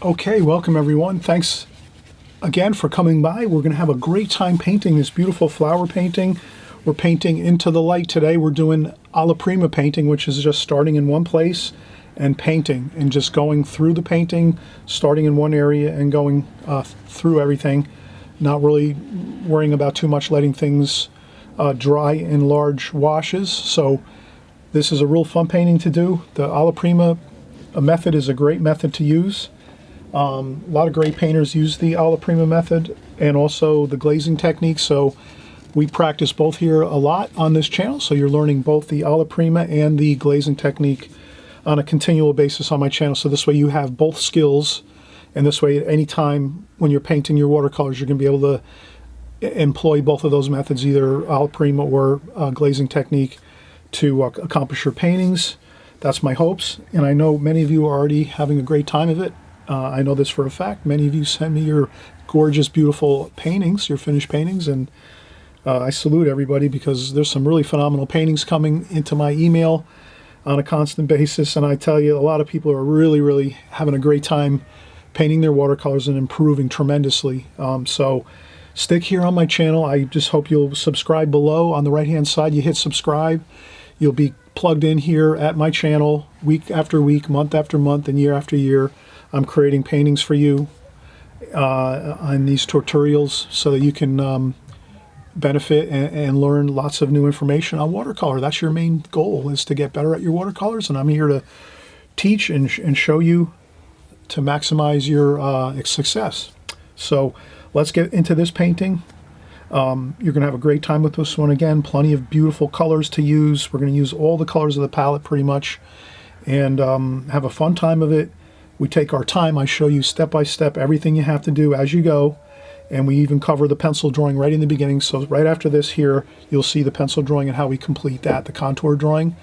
Okay, welcome everyone. Thanks again for coming by. We're going to have a great time painting this beautiful flower painting. We're painting into the light today. We're doing alla prima painting, which is just starting in one place and painting and just going through the painting, starting in one area and going through everything, not really worrying about too much, letting things dry in large washes. So this is a real fun painting to do. The alla prima method is a great method to use. A lot of great painters use the alla prima method and also the glazing technique, so we practice both here a lot on this channel, so you're learning both the alla prima and the glazing technique on a continual basis on my channel, so this way you have both skills, and this way at any time when you're painting your watercolors you're going to be able to employ both of those methods, either alla prima or glazing technique, to accomplish your paintings. That's my hopes, and I know many of you are already having a great time of it. I know this for a fact. Many of you send me your gorgeous, beautiful paintings, your finished paintings, and I salute everybody because there's some really phenomenal paintings coming into my email on a constant basis, and I tell you, a lot of people are really having a great time painting their watercolors and improving tremendously. So stick here on my channel. I just hope you'll subscribe below. On the right-hand side, you hit subscribe. You'll be plugged in here at my channel week after week, month after month, and year after year. I'm creating paintings for you on these tutorials so that you can benefit and learn lots of new information on watercolor. That's your main goal, is to get better at your watercolors, and I'm here to teach and show you to maximize your success. So let's get into this painting. You're going to have a great time with this one. Again, plenty of beautiful colors to use. We're going to use all the colors of the palette pretty much, and have a fun time of it. We take our time. I show you step by step everything you have to do as you go, and we even cover the pencil drawing right in the beginning. So right after this here, you'll see the pencil drawing and how we complete that, the contour drawing,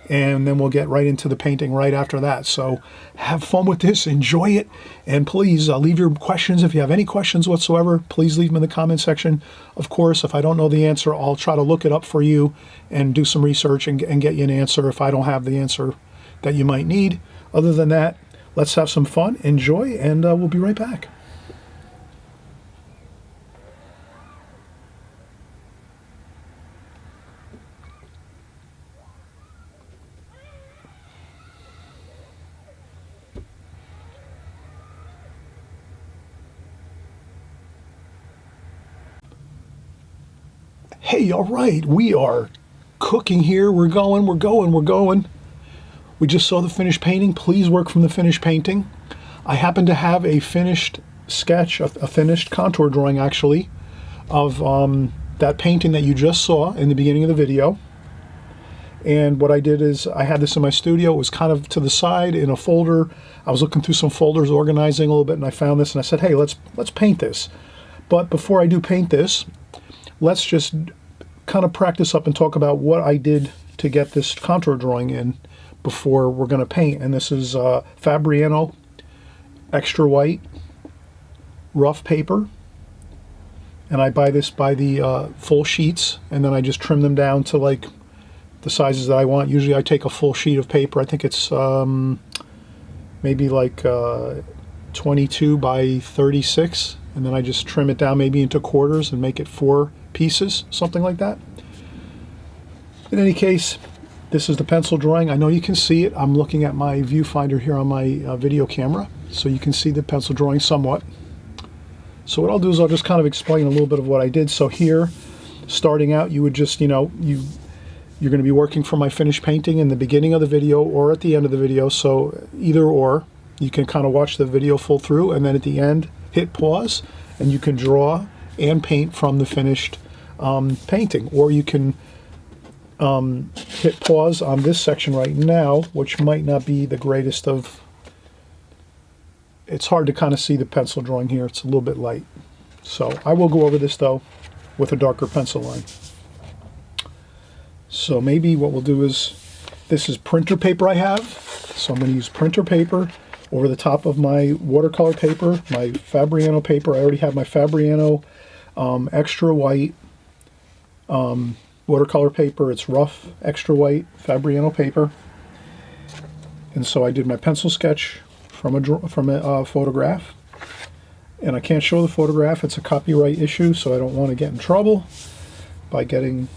and then we'll get right into the painting right after that. So have fun with this, enjoy it, and please leave your questions. If you have any questions whatsoever, please leave them in the comment section. Of course, if I don't know the answer, I'll try to look it up for you and do some research and get you an answer if I don't have the answer that you might need. Other than that, let's have some fun, enjoy, and we'll be right back. Hey, all right, we are cooking here. We're going. We just saw the finished painting. Please work from the finished painting. I happen to have a finished sketch, a finished contour drawing actually, of that painting that you just saw in the beginning of the video. And what I did is I had this in my studio. It was kind of to the side in a folder. I was looking through some folders, organizing a little bit, and I found this and I said, hey, let's paint this. But before I do paint this, let's just kind of practice up and talk about what I did to get this contour drawing in before we're going to paint. And this is Fabriano extra white rough paper, and I buy this by the full sheets, and then I just trim them down to like the sizes that I want. Usually I take a full sheet of paper. I think it's maybe like 22 by 36, and then I just trim it down maybe into quarters and make it 4 pieces, something like that. In any case, this is the pencil drawing. I know you can see it. I'm looking at my viewfinder here on my video camera, so you can see the pencil drawing somewhat. So what I'll do is I'll just kind of explain a little bit of what I did. So here, starting out, you would just, you're going to be working from my finished painting in the beginning of the video or at the end of the video, so either or. You can kind of watch the video full through, and then at the end, hit pause, and you can draw and paint from the finished painting. Or you can hit pause on this section right now, which might not be the greatest of... It's hard to kind of see the pencil drawing here. It's a little bit light. So I will go over this, though, with a darker pencil line. So maybe what we'll do is, this is printer paper I have. So I'm going to use printer paper over the top of my watercolor paper, my Fabriano paper. I already have my Fabriano extra white watercolor paper. It's rough, extra white Fabriano paper. And so I did my pencil sketch from a photograph. And I can't show the photograph. It's a copyright issue, so I don't want to get in trouble by getting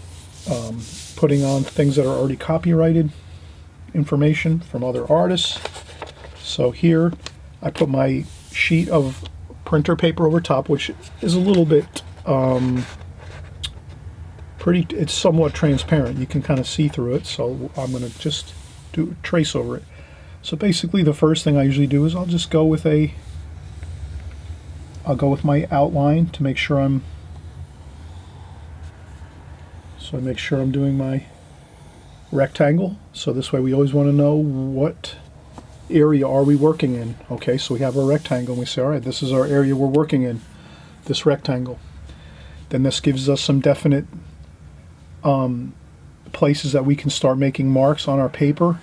putting on things that are already copyrighted information from other artists. So here I put my sheet of printer paper over top, which is a little bit it's somewhat transparent. You can kind of see through it, so I'm going to just do a trace over it. So basically the first thing I usually do is I'll just go with my outline to make sure I make sure I'm doing my rectangle. So this way we always want to know what area are we working in. Okay, so we have our rectangle and we say, all right, this is our area we're working in, this rectangle. Then this gives us some definite places that we can start making marks on our paper.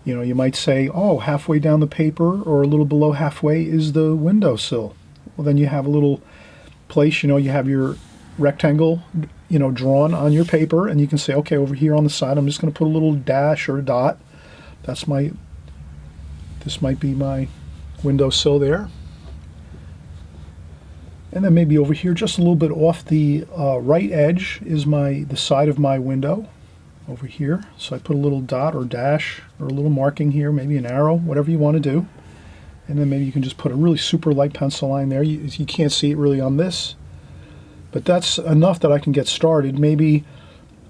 You know, you might say, oh, halfway down the paper or a little below halfway is the window sill. Well, then you have a little place, you know, you have your rectangle, you know, drawn on your paper, and you can say, okay, over here on the side, I'm just going to put a little dash or a dot. This might be my window sill there. And then maybe over here, just a little bit off the right edge, is the side of my window over here. So I put a little dot or dash or a little marking here, maybe an arrow, whatever you want to do. And then maybe you can just put a really super light pencil line there. You can't see it really on this, but that's enough that I can get started. Maybe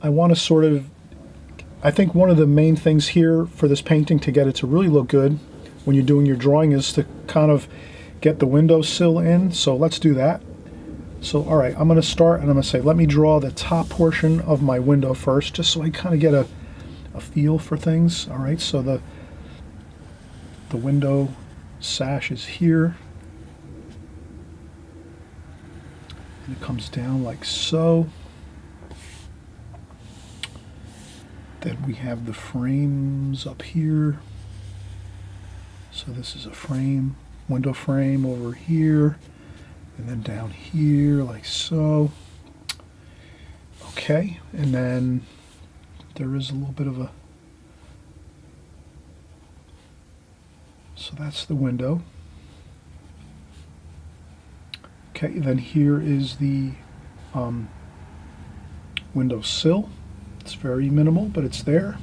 I want to I think one of the main things here for this painting to get it to really look good when you're doing your drawing is to kind of get the window sill in. So let's do that. So all right, I'm going to start and I'm going to say, let me draw the top portion of my window first, just so I kind of get a feel for things. All right, so the window sash is here, and it comes down like so. Then we have the frames up here. So this is a frame, window frame over here, and then down here like so. Okay, and then there is a little bit of a, so that's the window. Okay, then here is the window sill. It's very minimal, but it's there,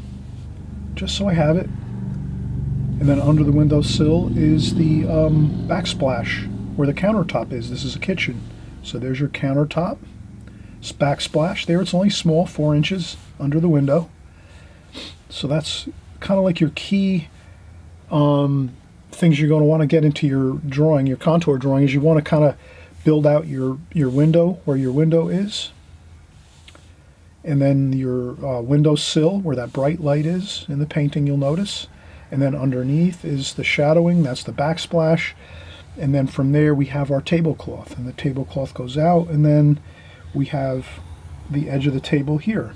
just so I have it. And then under the window sill is the backsplash, where the countertop is. This is a kitchen. So there's your countertop. It's backsplash there. It's only small, 4 inches under the window. So that's kind of like your key things you're going to want to get into your drawing, your contour drawing, is you want to kind of build out your window, where your window is. And then your window sill, where that bright light is in the painting, you'll notice. And then underneath is the shadowing, that's the backsplash. And then from there we have our tablecloth, and the tablecloth goes out, and then we have the edge of the table here.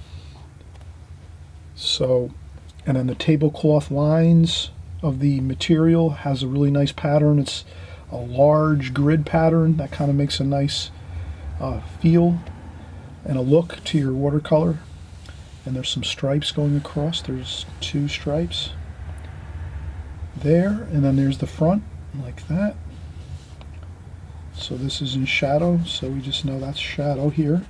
So, and then the tablecloth lines of the material has a really nice pattern. It's a large grid pattern that kind of makes a nice feel and a look to your watercolor. And there's some stripes going across. There's 2 stripes there, and then there's the front like that. So this is in shadow, so we just know that's shadow here,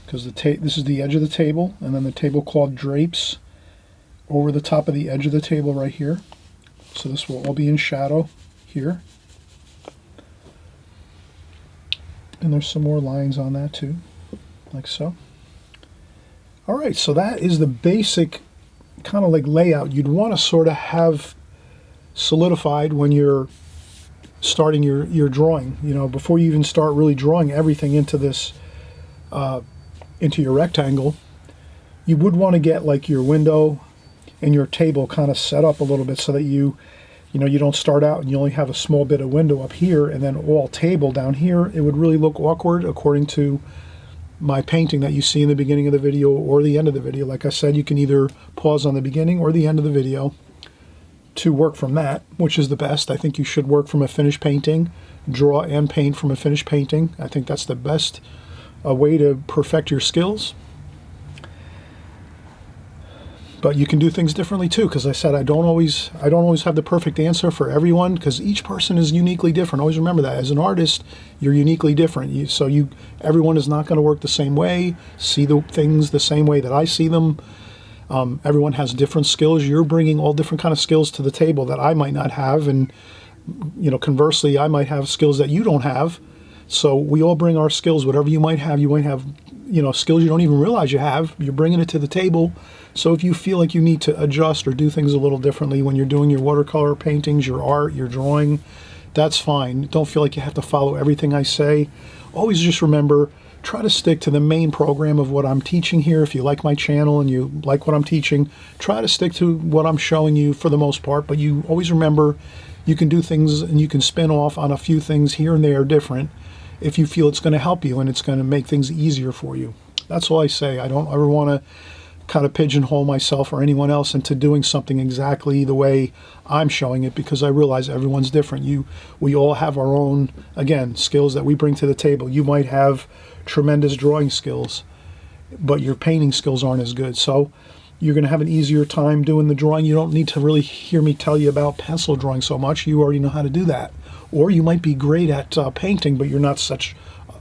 because this is the edge of the table, and then the tablecloth drapes over the top of the edge of the table right here. So this will all be in shadow here. And there's some more lines on that too, like so. All right, so that is the basic kind of like layout you'd want to sort of have solidified when you're starting your drawing. You know, before you even start really drawing everything into this into your rectangle, you would want to get like your window and your table kind of set up a little bit, so that you don't start out and you only have a small bit of window up here and then all table down here. It would really look awkward according to my painting that you see in the beginning of the video or the end of the video. Like I said, you can either pause on the beginning or the end of the video to work from that, which is the best. I think you should work from a finished painting, draw and paint from a finished painting. I think that's the best way to perfect your skills. But you can do things differently too, because I said I don't always have the perfect answer for everyone, because each person is uniquely different. Always remember that. As an artist, you're uniquely different. Everyone is not going to work the same way, see the things the same way that I see them. Everyone has different skills. You're bringing all different kind of skills to the table that I might not have, and conversely, I might have skills that you don't have. So we all bring our skills. Whatever you might have skills you don't even realize you have. You're bringing it to the table. So if you feel like you need to adjust or do things a little differently when you're doing your watercolor paintings, your art, your drawing, that's fine. Don't feel like you have to follow everything I say. Always just remember, try to stick to the main program of what I'm teaching here. If you like my channel and you like what I'm teaching, try to stick to what I'm showing you for the most part. But you always remember, you can do things and you can spin off on a few things here and there different if you feel it's going to help you and it's going to make things easier for you. That's all I say. I don't ever want to kind of pigeonhole myself or anyone else into doing something exactly the way I'm showing it, because I realize everyone's different. We all have our own, again, skills that we bring to the table. You might have tremendous drawing skills, but your painting skills aren't as good. So you're going to have an easier time doing the drawing. You don't need to really hear me tell you about pencil drawing so much. You already know how to do that. Or you might be great at painting, but you're not such,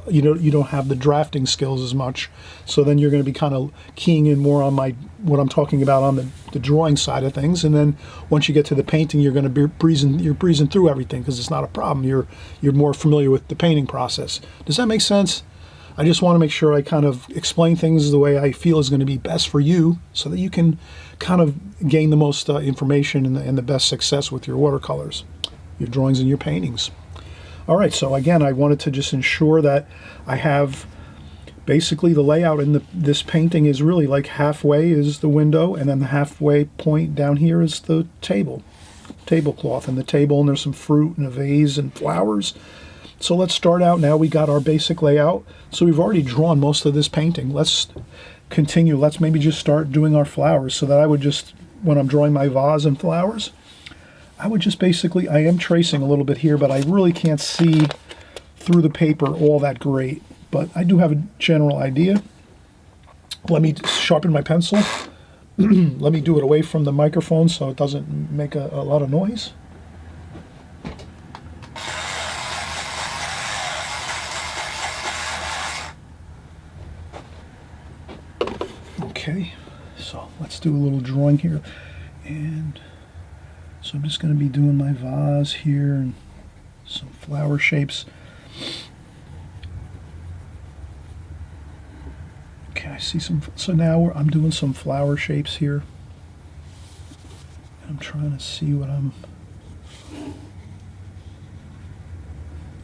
you don't have the drafting skills as much. So then you're going to be kind of keying in more on what I'm talking about on the drawing side of things. And then once you get to the painting, you're going to be breezing through everything, because it's not a problem. You're more familiar with the painting process. Does that make sense? I just want to make sure I kind of explain things the way I feel is going to be best for you, so that you can kind of gain the most information and the best success with your watercolors, your drawings, and your paintings. All right, so again, I wanted to just ensure that I have basically the layout in this painting is really like halfway is the window, and then the halfway point down here is the tablecloth, and the table, and there's some fruit and a vase and flowers. So let's start out now. We got our basic layout. So we've already drawn most of this painting. Let's continue. Let's maybe just start doing our flowers, so that I would just, when I'm drawing my vase and flowers, I would just basically, I am tracing a little bit here, but I really can't see through the paper all that great. But I do have a general idea. Let me sharpen my pencil. Let me do it away from the microphone so it doesn't make a lot of noise. Okay, so let's do a little drawing here. And so I'm just going to be doing my vase here and some flower shapes. Okay, I see some. So now I'm doing some flower shapes here. I'm trying to see what I'm.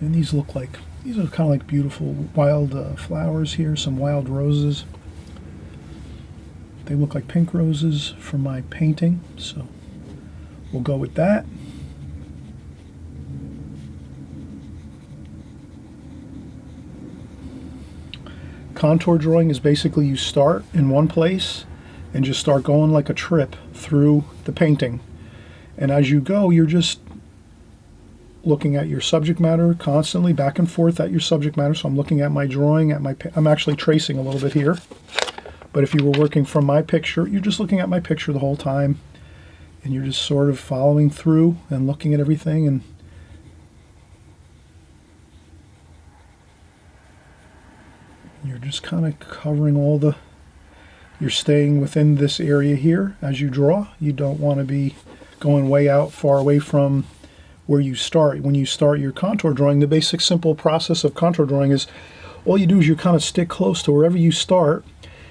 And these are kind of like beautiful wild flowers here. Some wild roses. They look like pink roses from my painting, so we'll go with that. Contour drawing is basically you start in one place and just start going like a trip through the painting. And as you go, you're just looking at your subject matter constantly, back and forth at your subject matter. So I'm looking at my drawing, I'm actually tracing a little bit here. But if you were working from my picture, you're just looking at my picture the whole time, and you're just sort of following through and looking at everything, and you're just kind of covering you're staying within this area here as you draw. You don't want to be going way out, far away from where you start. When you start your contour drawing, the basic simple process of contour drawing is all you do is you kind of stick close to wherever you start.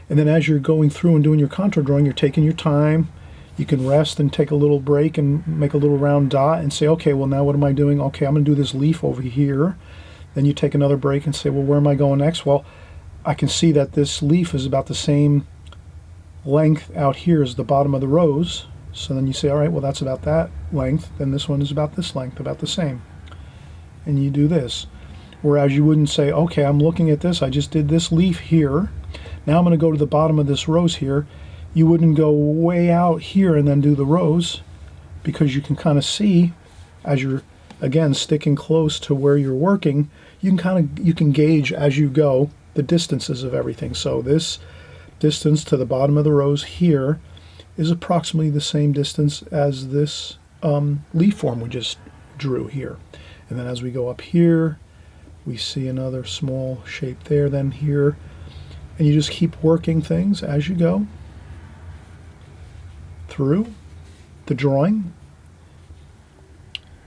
And then as you're going through and doing your contour drawing, you're taking your time. You can rest and take a little break and make a little round dot and say, okay, well, now what am I doing? Okay, I'm going to do this leaf over here. Then you take another break and say, well, where am I going next? Well, I can see that this leaf is about the same length out here as the bottom of the rose. So then you say, all right, well, that's about that length. Then this one is about this length, about the same. And you do this. Whereas you wouldn't say, okay, I'm looking at this. I just did this leaf here. Now I'm going to go to the bottom of this rose here. You wouldn't go way out here and then do the rose, because you can kind of see as you're, again, sticking close to where you're working, you can gauge as you go the distances of everything. So this distance to the bottom of the rose here is approximately the same distance as this leaf form we just drew here. And then as we go up here, we see another small shape there, then here. And you just keep working things as you go through the drawing.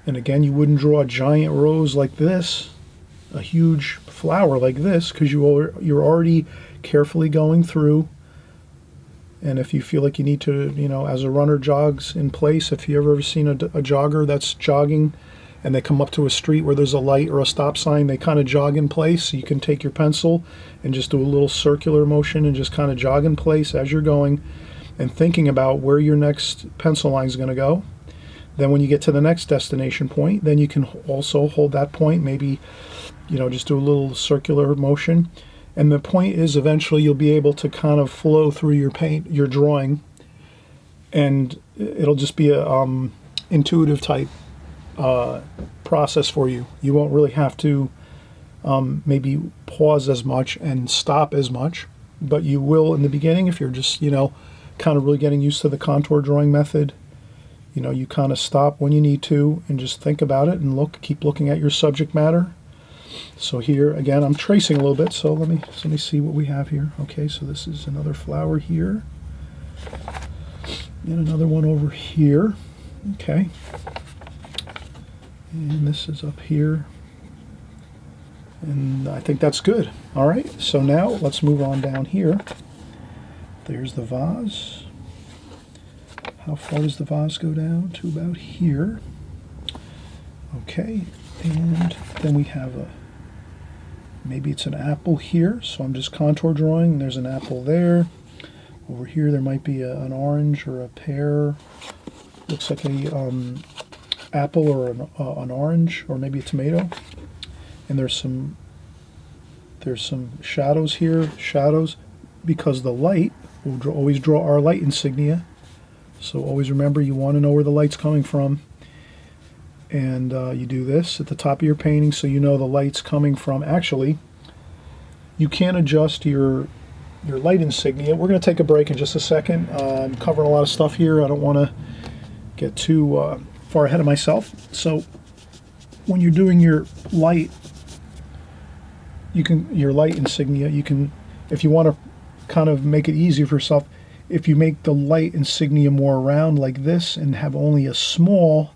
And again, you wouldn't draw a giant rose like this, a huge flower like this, because you're already carefully going through. And if you feel like you need to, you know, as a runner jogs in place, if you ever seen a jogger that's jogging and they come up to a street where there's a light or a stop sign, they kind of jog in place. So you can take your pencil and just do a little circular motion and just kind of jog in place as you're going and thinking about where your next pencil line is going to go. Then when you get to the next destination point, then you can also hold that point, maybe, you know, just do a little circular motion. And the point is eventually you'll be able to kind of flow through your drawing, and it'll just be a intuitive type process for you. You won't really have to maybe pause as much and stop as much, but you will in the beginning if you're just, you know, kind of really getting used to the contour drawing method. You know, you kind of stop when you need to and just think about it and keep looking at your subject matter. So here again, I'm tracing a little bit. So let me see what we have here. Okay, so this is another flower here, and another one over here. Okay, and this is up here, and I think that's good. All right, so now let's move on down here. There's the vase. How far does the vase go down? To about here. Okay, and then we have maybe it's an apple here, so I'm just contour drawing. There's an apple there. Over here there might be an orange or a pear. Looks like a apple or an orange, or maybe a tomato. And there's some shadows here, because the light, we'll always draw our light insignia. So always remember, you want to know where the light's coming from. And you do this at the top of your painting so you know the light's coming from. Actually, you can adjust your light insignia. We're going to take a break in just a second. I'm covering a lot of stuff here. I don't want to get too far ahead of myself. So when you're doing your light, your light insignia, you can, if you want to kind of make it easier for yourself, if you make the light insignia more round like this and have only a small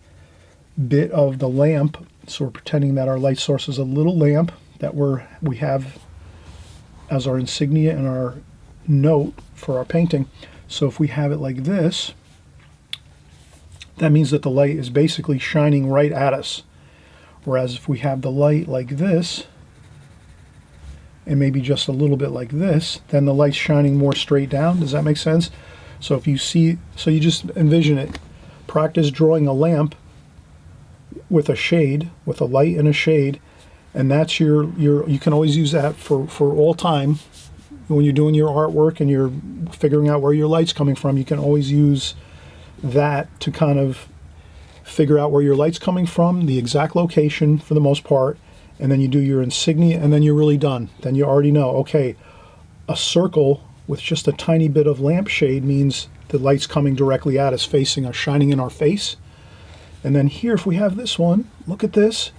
bit of the lamp, so we're pretending that our light source is a little lamp that we have as our insignia and our note for our painting. So if we have it like this, that means that the light is basically shining right at us. Whereas if we have the light like this, and maybe just a little bit like this, then the light's shining more straight down. Does that make sense? So if you see, so you just envision it. Practice drawing a lamp with a shade, with a light and a shade, and that's you can always use that for all time. When you're doing your artwork and you're figuring out where your light's coming from, you can always use that to kind of figure out where your light's coming from, the exact location for the most part, and then you do your insignia, and then you're really done. Then you already know, okay, a circle with just a tiny bit of lampshade means the light's coming directly at us, facing us, shining in our face. And then here, if we have this one, look at this.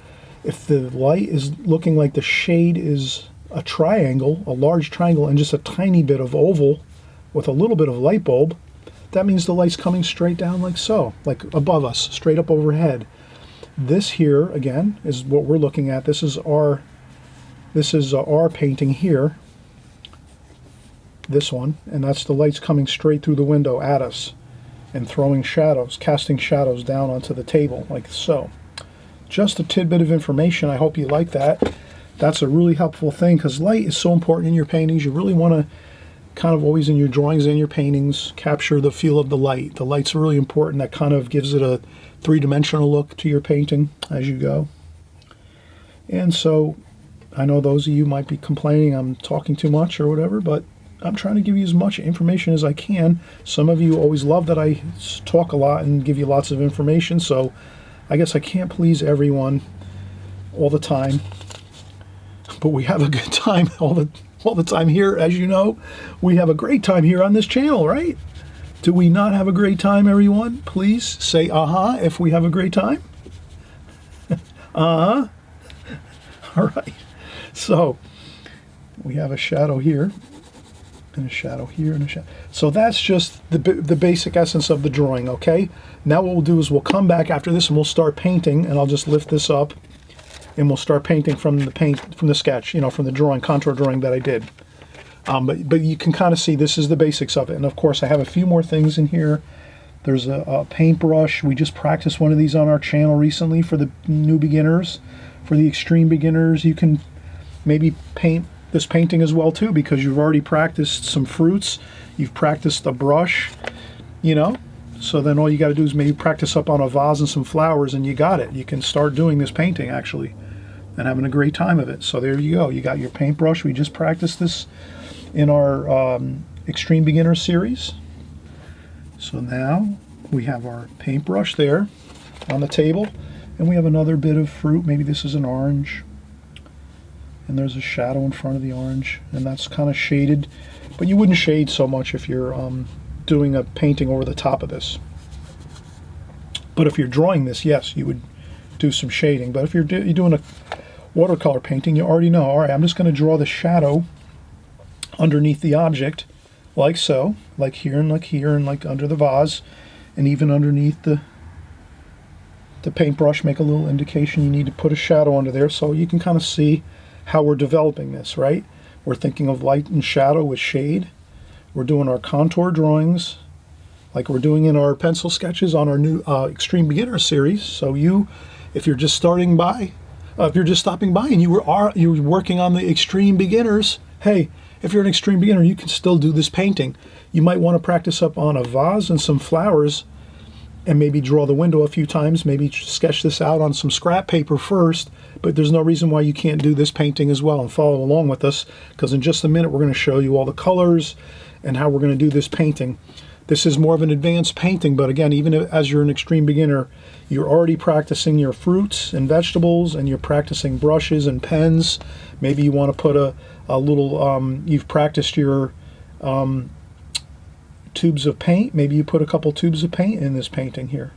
If the light is looking like the shade is a triangle, a large triangle, and just a tiny bit of oval with a little bit of light bulb, that means the light's coming straight down like so, like above us, straight up overhead. This here, again, is what we're looking at. This is our painting here, this one, and that's the light's coming straight through the window at us and throwing shadows, casting shadows down onto the table, like so. Just a tidbit of information. I hope you like that. That's a really helpful thing, because light is so important in your paintings. You really want to kind of always, in your drawings and your paintings, capture the feel of the light. The light's really important. That kind of gives it a three-dimensional look to your painting as you go. And so I know those of you might be complaining I'm talking too much or whatever, but I'm trying to give you as much information as I can. Some of you always love that I talk a lot and give you lots of information, so I guess I can't please everyone all the time. But we have a good time all the time here, as you know. We have a great time here on this channel, right? Do we not have a great time, everyone? Please say uh-huh if we have a great time. Uh-huh. All right. So we have a shadow here, and a shadow here, and a shadow. So that's just the basic essence of the drawing, okay? Now what we'll do is we'll come back after this and we'll start painting, and I'll just lift this up, and we'll start painting from the sketch, you know, from the drawing, contour drawing that I did. But you can kind of see this is the basics of it. And of course I have a few more things in here. There's a paintbrush. We just practiced one of these on our channel recently for the new beginners. For the extreme beginners, you can maybe paint this painting as well too, because you've already practiced some fruits. You've practiced a brush, you know. So then all you got to do is maybe practice up on a vase and some flowers, and you got it. You can start doing this painting actually and having a great time of it. So there you go. You got your paintbrush. We just practiced this in our Extreme Beginner series. So now we have our paintbrush there on the table, and we have another bit of fruit. Maybe this is an orange, and there's a shadow in front of the orange, and that's kind of shaded, but you wouldn't shade so much if you're doing a painting over the top of this. But if you're drawing this, yes, you would do some shading. But if you're doing a watercolor painting, you already know, all right, I'm just going to draw the shadow underneath the object, like so, like here, and like under the vase, and even underneath the paintbrush. Make a little indication you need to put a shadow under there, so you can kind of see how we're developing this, right? We're thinking of light and shadow with shade. We're doing our contour drawings like we're doing in our pencil sketches on our new Extreme Beginner series. So if you're just stopping by and you're working on the Extreme Beginners, hey, if you're an extreme beginner, you can still do this painting. You might want to practice up on a vase and some flowers, and maybe draw the window a few times, maybe sketch this out on some scrap paper first, but there's no reason why you can't do this painting as well and follow along with us, because in just a minute we're going to show you all the colors and how we're going to do this painting. This is more of an advanced painting, but again, even as you're an extreme beginner, you're already practicing your fruits and vegetables, and you're practicing brushes and pens. Maybe you want to put a little, you've practiced your tubes of paint. Maybe you put a couple tubes of paint in this painting here,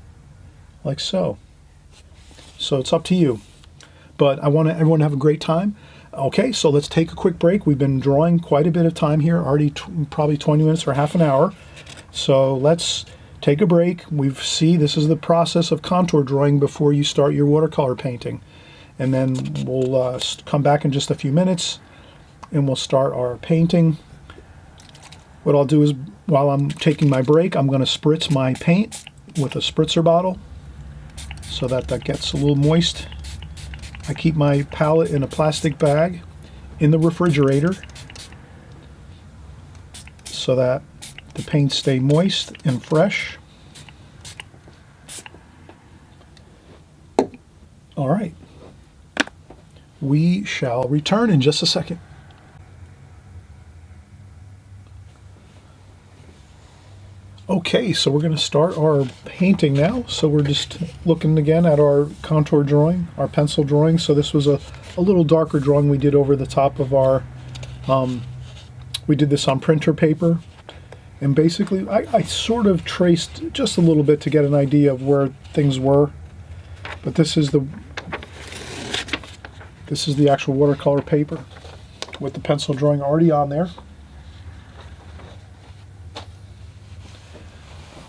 like so. So it's up to you. But I want everyone to have a great time. Okay, so let's take a quick break. We've been drawing quite a bit of time here, already probably 20 minutes or half an hour. So let's take a break. This is the process of contour drawing before you start your watercolor painting. And then we'll come back in just a few minutes and we'll start our painting. What I'll do is, while I'm taking my break, I'm going to spritz my paint with a spritzer bottle so that gets a little moist. I keep my palette in a plastic bag in the refrigerator so that the paints stay moist and fresh. All right. We shall return in just a second. Okay, so we're going to start our painting now. So we're just looking again at our contour drawing, our pencil drawing. So this was a little darker drawing we did over the top of our, we did this on printer paper. And basically, I sort of traced just a little bit to get an idea of where things were. But this is the actual watercolor paper with the pencil drawing already on there.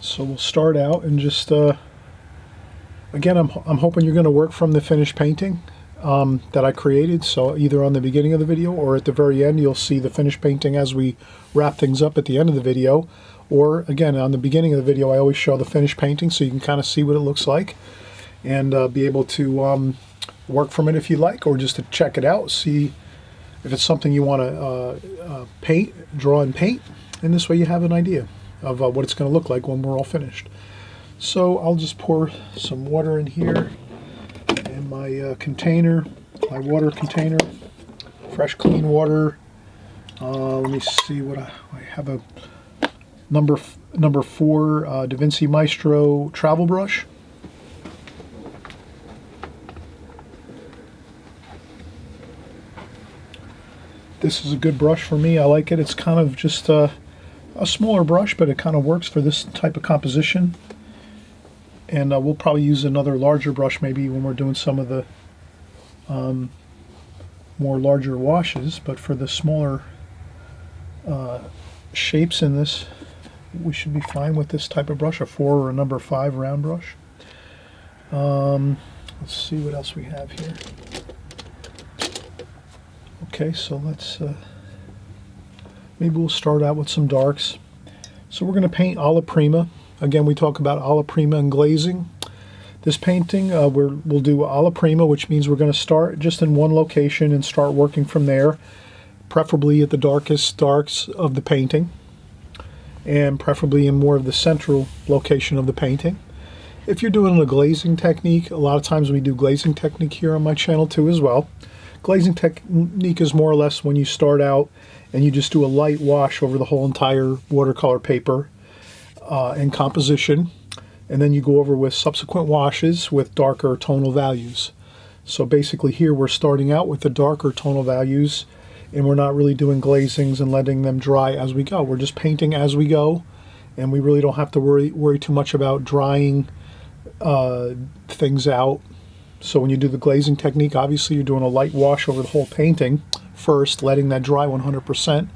So we'll start out and just, again, I'm hoping you're going to work from the finished painting that I created. So either on the beginning of the video or at the very end, you'll see the finished painting as we wrap things up at the end of the video. Or again, on the beginning of the video, I always show the finished painting so you can kind of see what it looks like and be able to work from it if you like, or just to check it out, see if it's something you want to draw and paint. And this way you have an idea of what it's going to look like when we're all finished. So I'll just pour some water in here in my container, my water container, fresh clean water. Let me see what I have, a number 4 Da Vinci Maestro travel brush. This is a good brush for me. I like it. It's kind of just a smaller brush, but it kind of works for this type of composition. And we'll probably use another larger brush maybe when we're doing some of the more larger washes, but for the smaller shapes in this, we should be fine with this type of brush, a 4 or a number 5 round brush. Let's see what else we have here. Okay, so let's maybe we'll start out with some darks. So we're going to paint alla prima. Again, we talk about alla prima and glazing. This painting, we'll do alla prima, which means we're going to start just in one location and start working from there, preferably at the darkest darks of the painting, and preferably in more of the central location of the painting. If you're doing a glazing technique, a lot of times we do glazing technique here on my channel too as well. Glazing technique is more or less when you start out and you just do a light wash over the whole entire watercolor paper in composition, and then you go over with subsequent washes with darker tonal values. So basically here we're starting out with the darker tonal values, and we're not really doing glazings and letting them dry as we go. We're just painting as we go, and we really don't have to worry too much about drying things out. So when you do the glazing technique, obviously you're doing a light wash over the whole painting first, letting that dry 100%.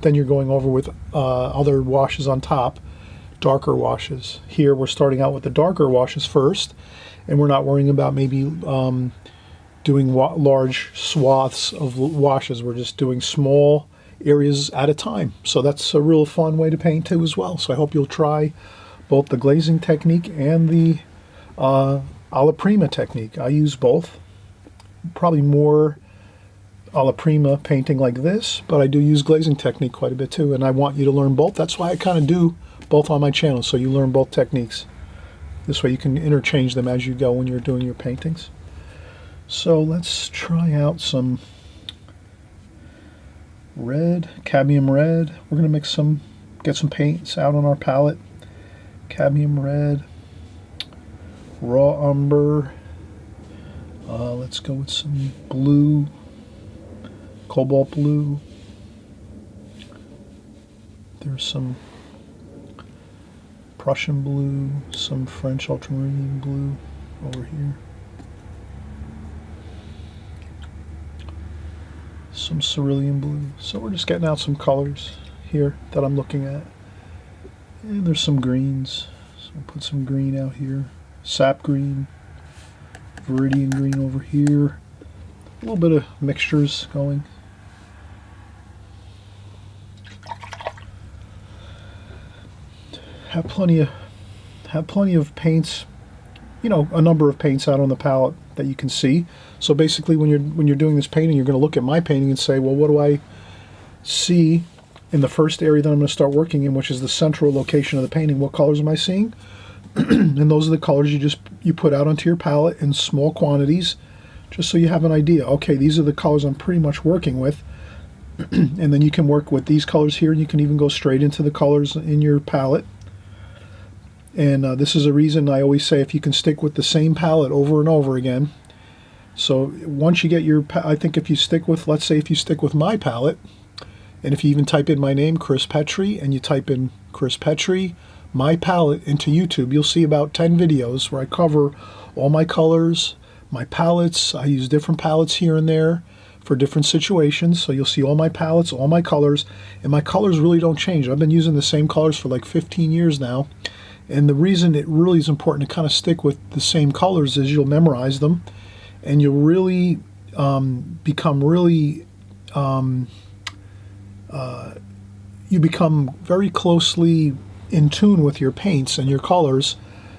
Then you're going over with other washes on top, darker washes. Here we're starting out with the darker washes first, and we're not worrying about maybe doing large swaths of washes. We're just doing small areas at a time. So that's a real fun way to paint too as well. So I hope you'll try both the glazing technique and the alla prima technique. I use both. Probably more alla prima painting like this, but I do use glazing technique quite a bit too, and I want you to learn both. That's why I kind of do both on my channel, so you learn both techniques. This way you can interchange them as you go when you're doing your paintings. So let's try out some red, cadmium red. We're going to mix some, get some paints out on our palette. Cadmium red, raw umber. Let's go with some blue, cobalt blue. There's some Prussian blue, some French ultramarine blue over here. Some cerulean blue. So we're just getting out some colors here that I'm looking at. And there's some greens. So I'll put some green out here. Sap green, viridian green over here. A little bit of mixtures going. Have plenty of paints, you know, a number of paints out on the palette that you can see. So basically when you're doing this painting, you're going to look at my painting and say, well, what do I see in the first area that I'm going to start working in, which is the central location of the painting? What colors am I seeing? And those are the colors you put out onto your palette in small quantities, just so you have an idea. Okay, these are the colors I'm pretty much working with. And then you can work with these colors here, and you can even go straight into the colors in your palette. And this is a reason I always say if you can stick with the same palette over and over again. So once you get your, I think if you stick with, let's say if you stick with my palette, and if you even type in my name, Chris Petri, and you type in Chris Petri, my palette into YouTube, you'll see about 10 videos where I cover all my colors, my palettes. I use different palettes here and there for different situations. So you'll see all my palettes, all my colors, and my colors really don't change. I've been using the same colors for like 15 years now. And the reason it really is important to kind of stick with the same colors is you'll memorize them, and you'll really become you become very closely in tune with your paints and your colors,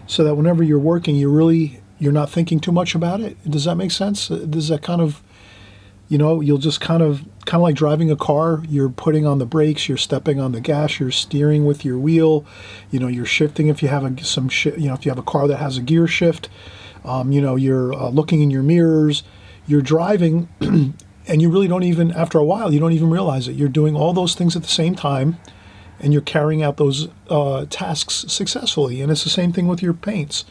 so that whenever you're working, you're not thinking too much about it. Does that make sense? Does that kind of, you know, you'll just kind of like driving a car. You're putting on the brakes, you're stepping on the gas, you're steering with your wheel, you know, you're shifting if you have if you have a car that has a gear shift, you know, you're looking in your mirrors, you're driving, and you really don't even, after a while, you don't even realize it. You're doing all those things at the same time, and you're carrying out those tasks successfully. And it's the same thing with your paints,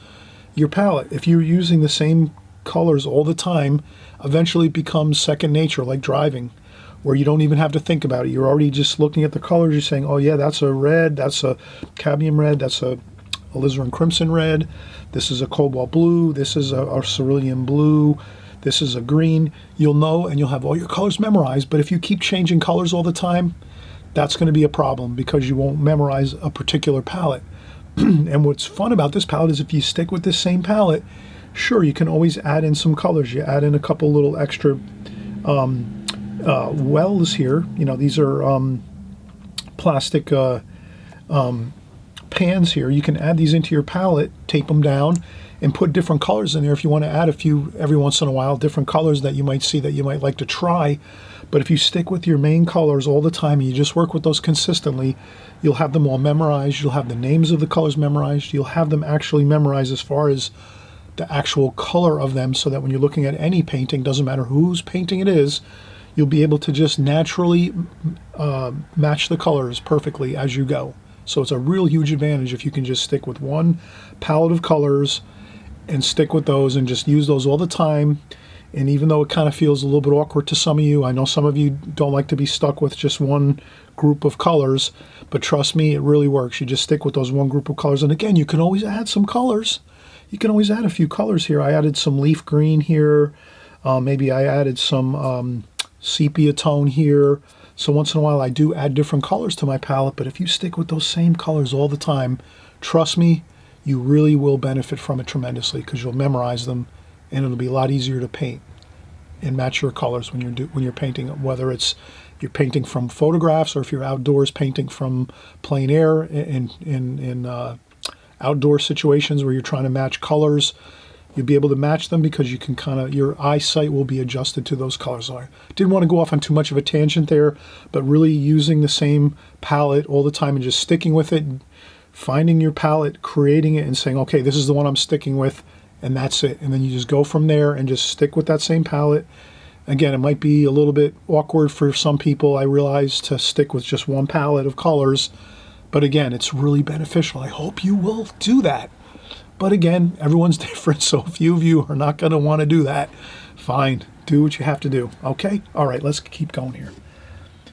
your palette. If you're using the same colors all the time, eventually it becomes second nature, like driving. where you don't even have to think about it. You're already just looking at the colors. You're saying, oh yeah, that's a red, that's a cadmium red, that's a alizarin crimson red, this is a cobalt blue, this is a cerulean blue, this is a green. You'll know, and you'll have all your colors memorized. But if you keep changing colors all the time, that's going to be a problem because you won't memorize a particular palette. And what's fun about this palette is if you stick with this same palette, sure, you can always add in some colors. You add in a couple little extra wells here. You know, these are plastic pans here. You can add these into your palette, tape them down, and put different colors in there if you want to add a few every once in a while, different colors that you might see that you might like to try. But if you stick with your main colors all the time and you just work with those consistently, you'll have them all memorized. You'll have the names of the colors memorized. You'll have them actually memorized as far as the actual color of them, so that when you're looking at any painting, doesn't matter whose painting it is, you'll be able to just naturally match the colors perfectly as you go. So it's a real huge advantage if you can just stick with one palette of colors and stick with those and just use those all the time. And even though it kind of feels a little bit awkward to some of you, I know some of you don't like to be stuck with just one group of colors, but trust me, it really works. You just stick with those one group of colors. And again, you can always add some colors. You can always add a few colors here. I added some leaf green here. Maybe I added some sepia tone here. So once in a while I do add different colors to my palette, but if you stick with those same colors all the time, trust me, you really will benefit from it tremendously because you'll memorize them, and it'll be a lot easier to paint and match your colors when you're painting, whether it's you're painting from photographs or if you're outdoors painting from plein air in outdoor situations where you're trying to match colors. You'll be able to match them because you can your eyesight will be adjusted to those colors. So I didn't want to go off on too much of a tangent there, but really using the same palette all the time and just sticking with it, finding your palette, creating it, and saying, okay, this is the one I'm sticking with, and that's it. And then you just go from there and just stick with that same palette. Again, it might be a little bit awkward for some people, I realize, to stick with just one palette of colors. But again, it's really beneficial. I hope you will do that. But again, everyone's different, so a few of you are not going to want to do that. Fine, do what you have to do, okay? All right, let's keep going here.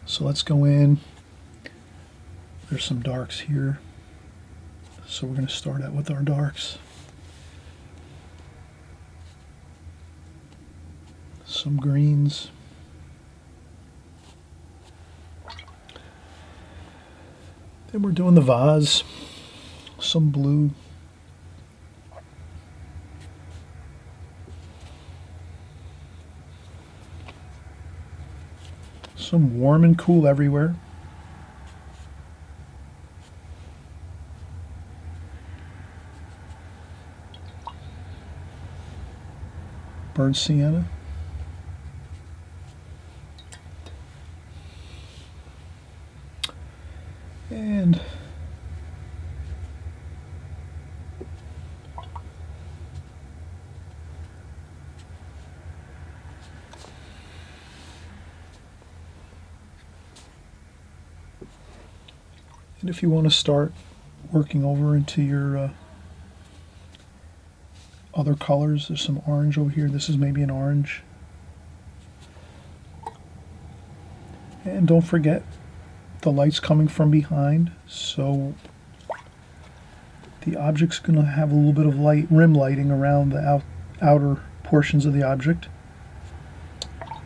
So let's go in. There's some darks here. So we're going to start out with our darks. Some greens. Then we're doing the vase. Some blue. Some warm and cool everywhere. Burnt sienna. And if you want to start working over into your other colors, there's some orange over here. This is maybe an orange. And don't forget, the light's coming from behind, so the object's going to have a little bit of light, rim lighting around the outer portions of the object,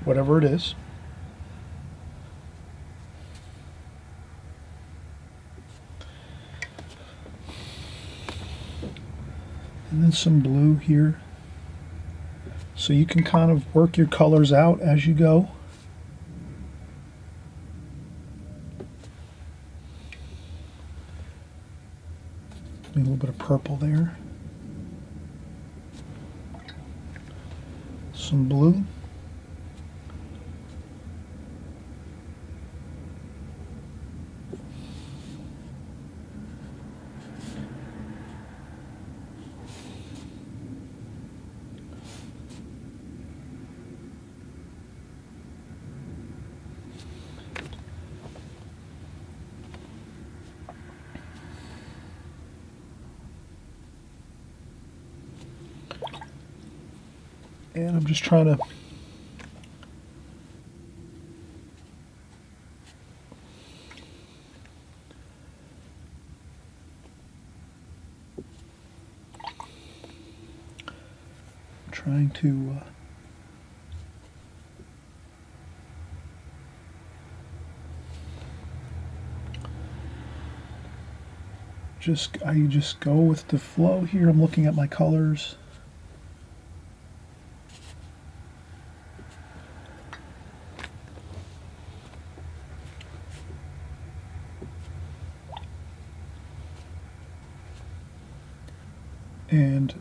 whatever it is. And then some blue here. So you can kind of work your colors out as you go. A little bit of purple there. Some blue. And I'm just trying to trying to I just go with the flow here. I'm looking at my colors. And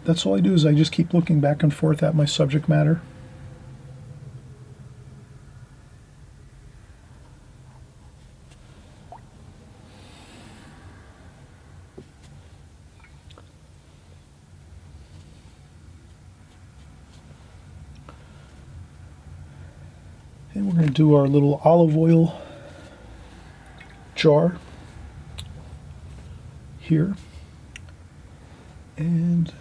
that's all I do is I just keep looking back and forth at my subject matter. And we're going to do our little olive oil jar here. And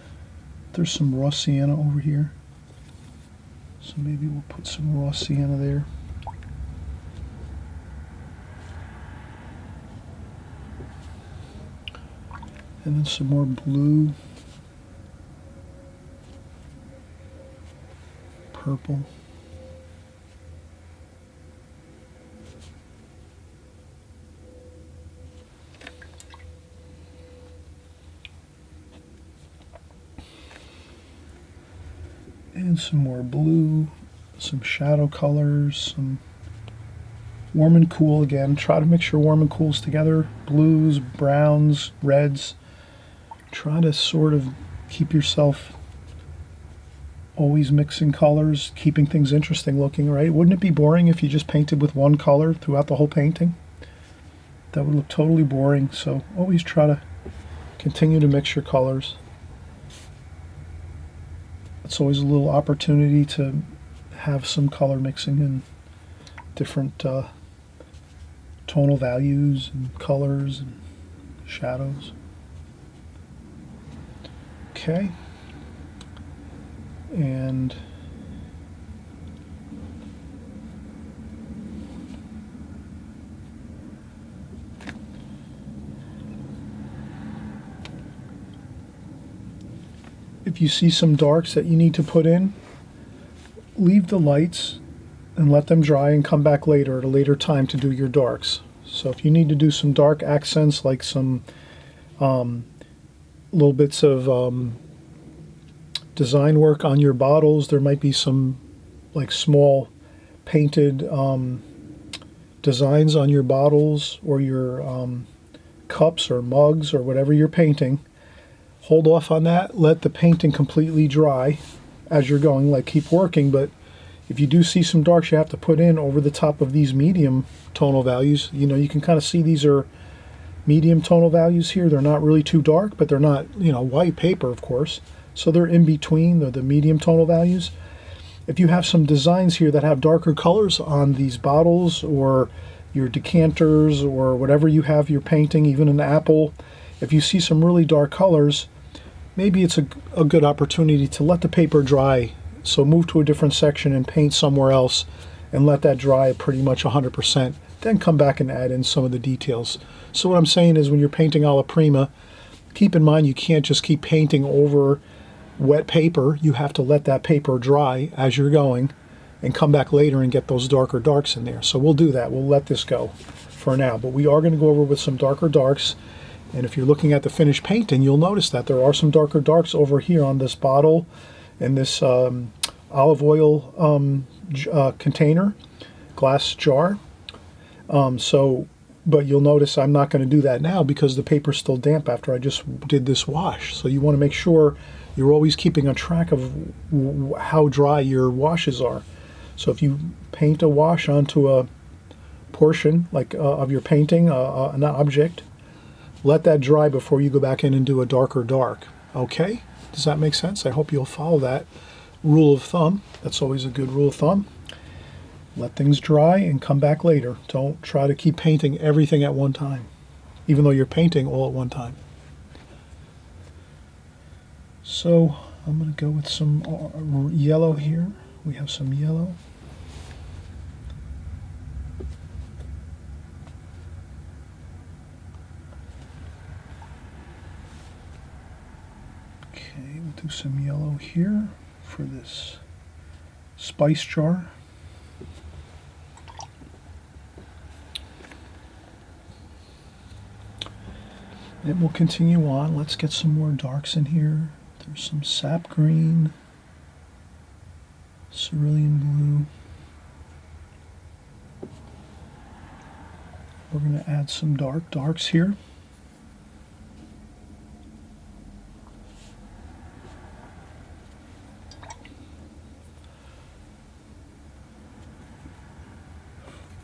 there's some raw sienna over here. So maybe we'll put some raw sienna there. And then some more blue, purple. And some more blue, some shadow colors, some warm and cool again. Try to mix your warm and cools together. Blues, browns, reds. Try to sort of keep yourself always mixing colors, keeping things interesting looking, right? Wouldn't it be boring if you just painted with one color throughout the whole painting? That would look totally boring, so always try to continue to mix your colors. It's always a little opportunity to have some color mixing and different tonal values and colors and shadows. Okay. And if you see some darks that you need to put in, leave the lights and let them dry and come back later at a later time to do your darks. So if you need to do some dark accents, like some little bits of design work on your bottles, there might be some like small painted designs on your bottles or your cups or mugs or whatever you're painting. Hold off on that, let the painting completely dry as you're going, like keep working, but if you do see some darks you have to put in over the top of these medium tonal values, you know, you can kind of see these are medium tonal values here. They're not really too dark, but they're not, you know, white paper, of course. So they're in between, they're the medium tonal values. If you have some designs here that have darker colors on these bottles or your decanters or whatever you have you're painting, even an apple, if you see some really dark colors, maybe it's a good opportunity to let the paper dry. So move to a different section and paint somewhere else and let that dry pretty much 100%. Then come back and add in some of the details. So what I'm saying is when you're painting alla prima, keep in mind you can't just keep painting over wet paper. You have to let that paper dry as you're going and come back later and get those darker darks in there. So we'll do that. We'll let this go for now. But we are going to go over with some darker darks. And if you're looking at the finished painting, you'll notice that there are some darker darks over here on this bottle and this olive oil container, glass jar. But you'll notice I'm not going to do that now because the paper's still damp after I just did this wash. So you want to make sure you're always keeping a track of how dry your washes are. So if you paint a wash onto a portion like of your painting, an object, let that dry before you go back in and do a darker dark. Okay? Does that make sense? I hope you'll follow that rule of thumb. That's always a good rule of thumb. Let things dry and come back later. Don't try to keep painting everything at one time, even though you're painting all at one time. So I'm going to go with some yellow here. We have some yellow. Okay, we'll do some yellow here for this spice jar. It will continue on. Let's get some more darks in here. There's some sap green, cerulean blue. We're going to add some darks here.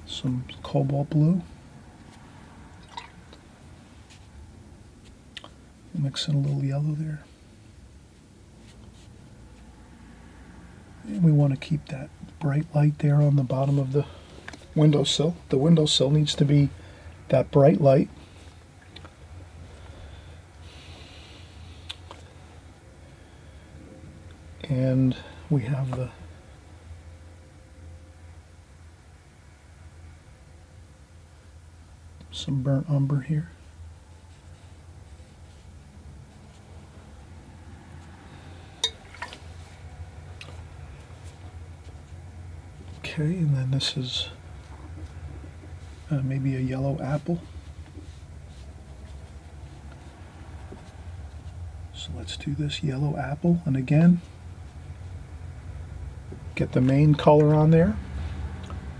Some cobalt blue. Mix in a little yellow there. And we want to keep that bright light there on the bottom of the windowsill. The windowsill needs to be that bright light. And we have some burnt umber here. Okay, and then this is maybe a yellow apple. So let's do this yellow apple, and again, get the main color on there.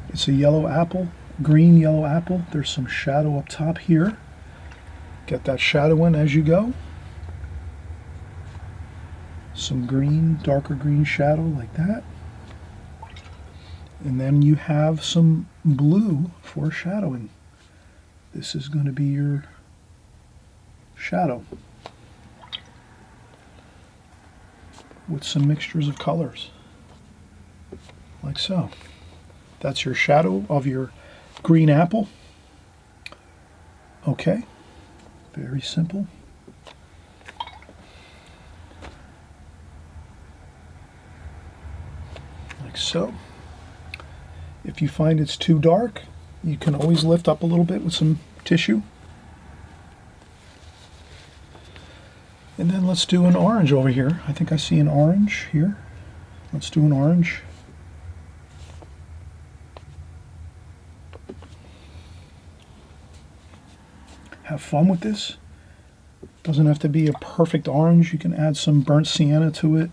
It's a yellow apple, green yellow apple. There's some shadow up top here. Get that shadow in as you go. Some green, darker green shadow like that. And then you have some blue for shadowing. This is going to be your shadow with some mixtures of colors, like so. That's your shadow of your green apple. Okay, very simple. Like so. If you find it's too dark, you can always lift up a little bit with some tissue. And then let's do an orange over here. I think I see an orange here. Let's do an orange. Have fun with this. Doesn't have to be a perfect orange. You can add some burnt sienna to it.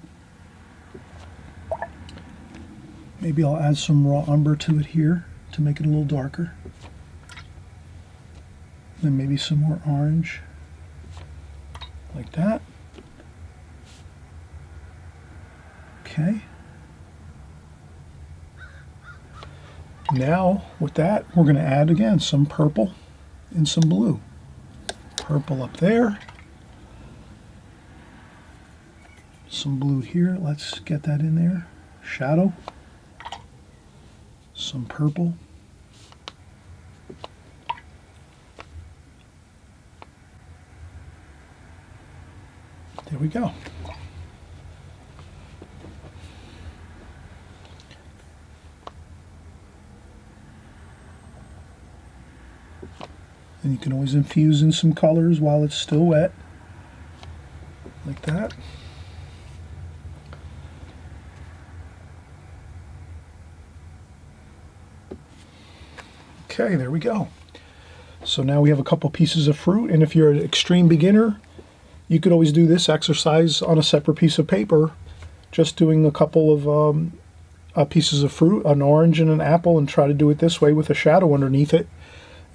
Maybe I'll add some raw umber to it here to make it a little darker. Then maybe some more orange, like that. Okay. Now, with that, we're going to add again some purple and some blue. Purple up there. Some blue here. Let's get that in there. Shadow. Some purple. There we go. And you can always infuse in some colors while it's still wet, like that. Okay, there we go. So now we have a couple pieces of fruit, and if you're an extreme beginner, you could always do this exercise on a separate piece of paper, just doing a couple of pieces of fruit, an orange and an apple, and try to do it this way with a shadow underneath it.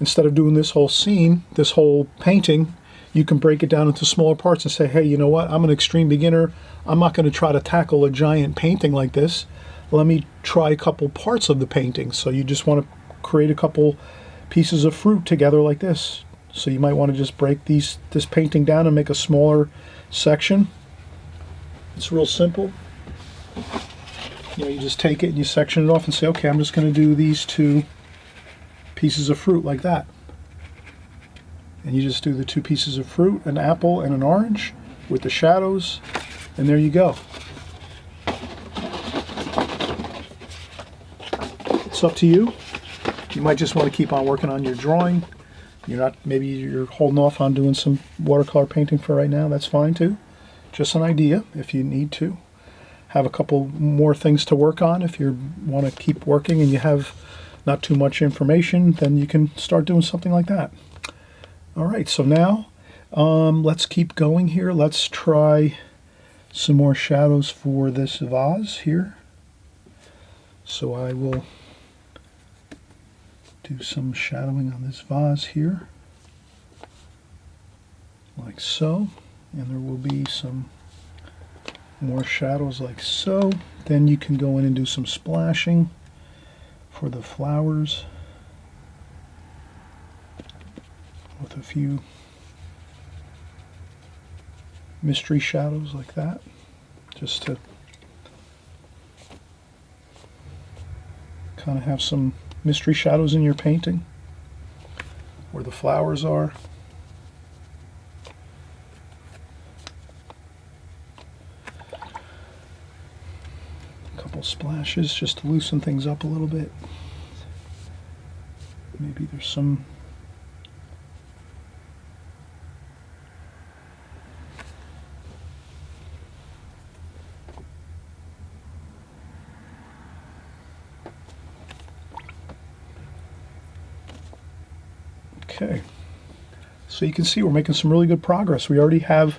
Instead of doing this whole scene, this whole painting, you can break it down into smaller parts and say, hey, you know what, I'm an extreme beginner. I'm not going to try to tackle a giant painting like this. Let me try a couple parts of the painting. So you just want to create a couple pieces of fruit together like this. So you might want to just break this painting down and make a smaller section. It's real simple. You know, you just take it and you section it off and say, okay, I'm just going to do these two pieces of fruit like that. And you just do the two pieces of fruit, an apple and an orange with the shadows, and there you go. It's up to you. You might just want to keep on working on your drawing. Maybe you're holding off on doing some watercolor painting for right now. That's fine too. Just an idea if you need to. have a couple more things to work on. If you want to keep working and you have not too much information, then you can start doing something like that. All right, so now let's keep going here. Let's try some more shadows for this vase here. So I will do some shadowing on this vase here, like so, and there will be some more shadows like so. Then you can go in and do some splashing for the flowers with a few mystery shadows like that, just to kind of have some mystery shadows in your painting where the flowers are. A couple splashes just to loosen things up a little bit. Maybe there's some okay. So you can see we're making some really good progress. We already have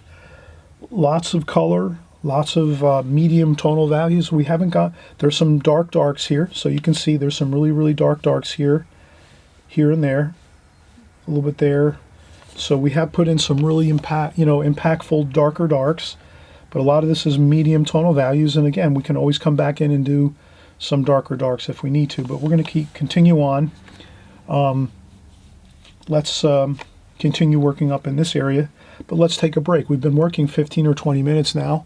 lots of color, lots of medium tonal values. We haven't got, there's some darks here, so you can see there's some really darks here and there, a little bit there. So we have put in some really impactful darker darks, but a lot of this is medium tonal values. And again, we can always come back in and do some darker darks if we need to, but we're going to continue on. Let's continue working up in this area, but let's take a break. We've been working 15 or 20 minutes now,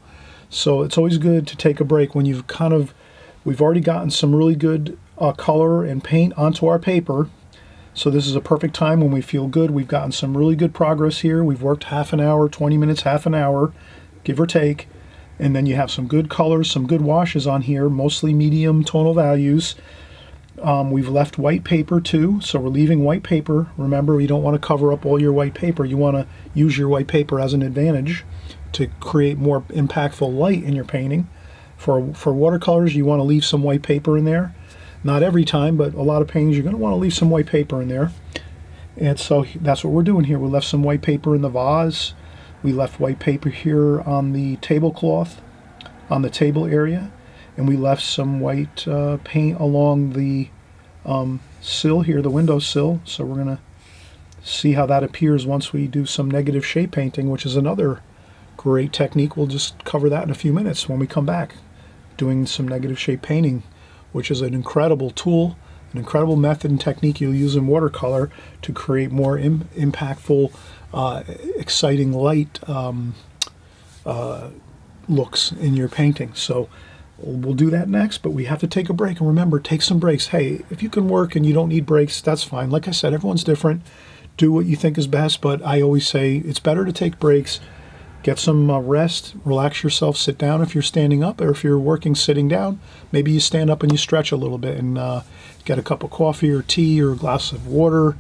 so it's always good to take a break when we've already gotten some really good color and paint onto our paper. So this is a perfect time when we feel good. We've gotten some really good progress here. We've worked half an hour, 20 minutes, half an hour, give or take, and then you have some good colors, some good washes on here, mostly medium tonal values. We've left white paper too, so we're leaving white paper. Remember, you don't want to cover up all your white paper. You want to use your white paper as an advantage to create more impactful light in your painting. For watercolors, you want to leave some white paper in there. Not every time, but a lot of paintings, you're going to want to leave some white paper in there. And so that's what we're doing here. We left some white paper in the vase. We left white paper here on the tablecloth, on the table area. And we left some white paint along the sill here, the window sill. So we're going to see how that appears once we do some negative shape painting, which is another great technique. We'll just cover that in a few minutes when we come back, doing some negative shape painting, which is an incredible tool, an incredible method and technique you'll use in watercolor to create more impactful, exciting light looks in your painting. So we'll do that next, but we have to take a break. And remember, take some breaks. Hey, if you can work and you don't need breaks, that's fine. Like I said, everyone's different. Do what you think is best, but I always say it's better to take breaks. Get some rest, relax yourself, sit down if you're standing up, or if you're working sitting down, maybe you stand up and you stretch a little bit and get a cup of coffee or tea or a glass of water,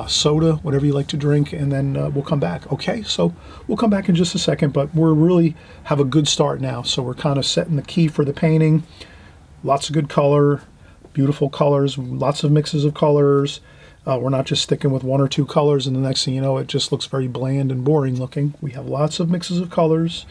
soda, whatever you like to drink, and then we'll come back. Okay, so we'll come back in just a second, but we're really have a good start now. So we're kind of setting the key for the painting. Lots of good color, beautiful colors, lots of mixes of colors. We're not just sticking with one or two colors and the next thing you know, it just looks very bland and boring looking. We have lots of mixes of colors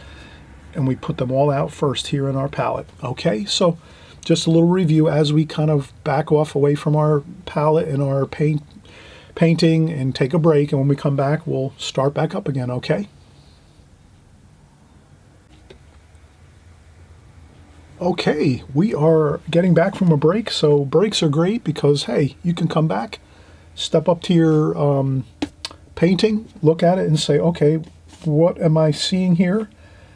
and we put them all out first here in our palette. Okay, so just a little review as we kind of back off away from our palette and our painting and take a break, and when we come back we'll start back up again. Okay, we are getting back from a break. So breaks are great because hey, you can come back, step up to your painting, look at it and say, okay, what am I seeing here?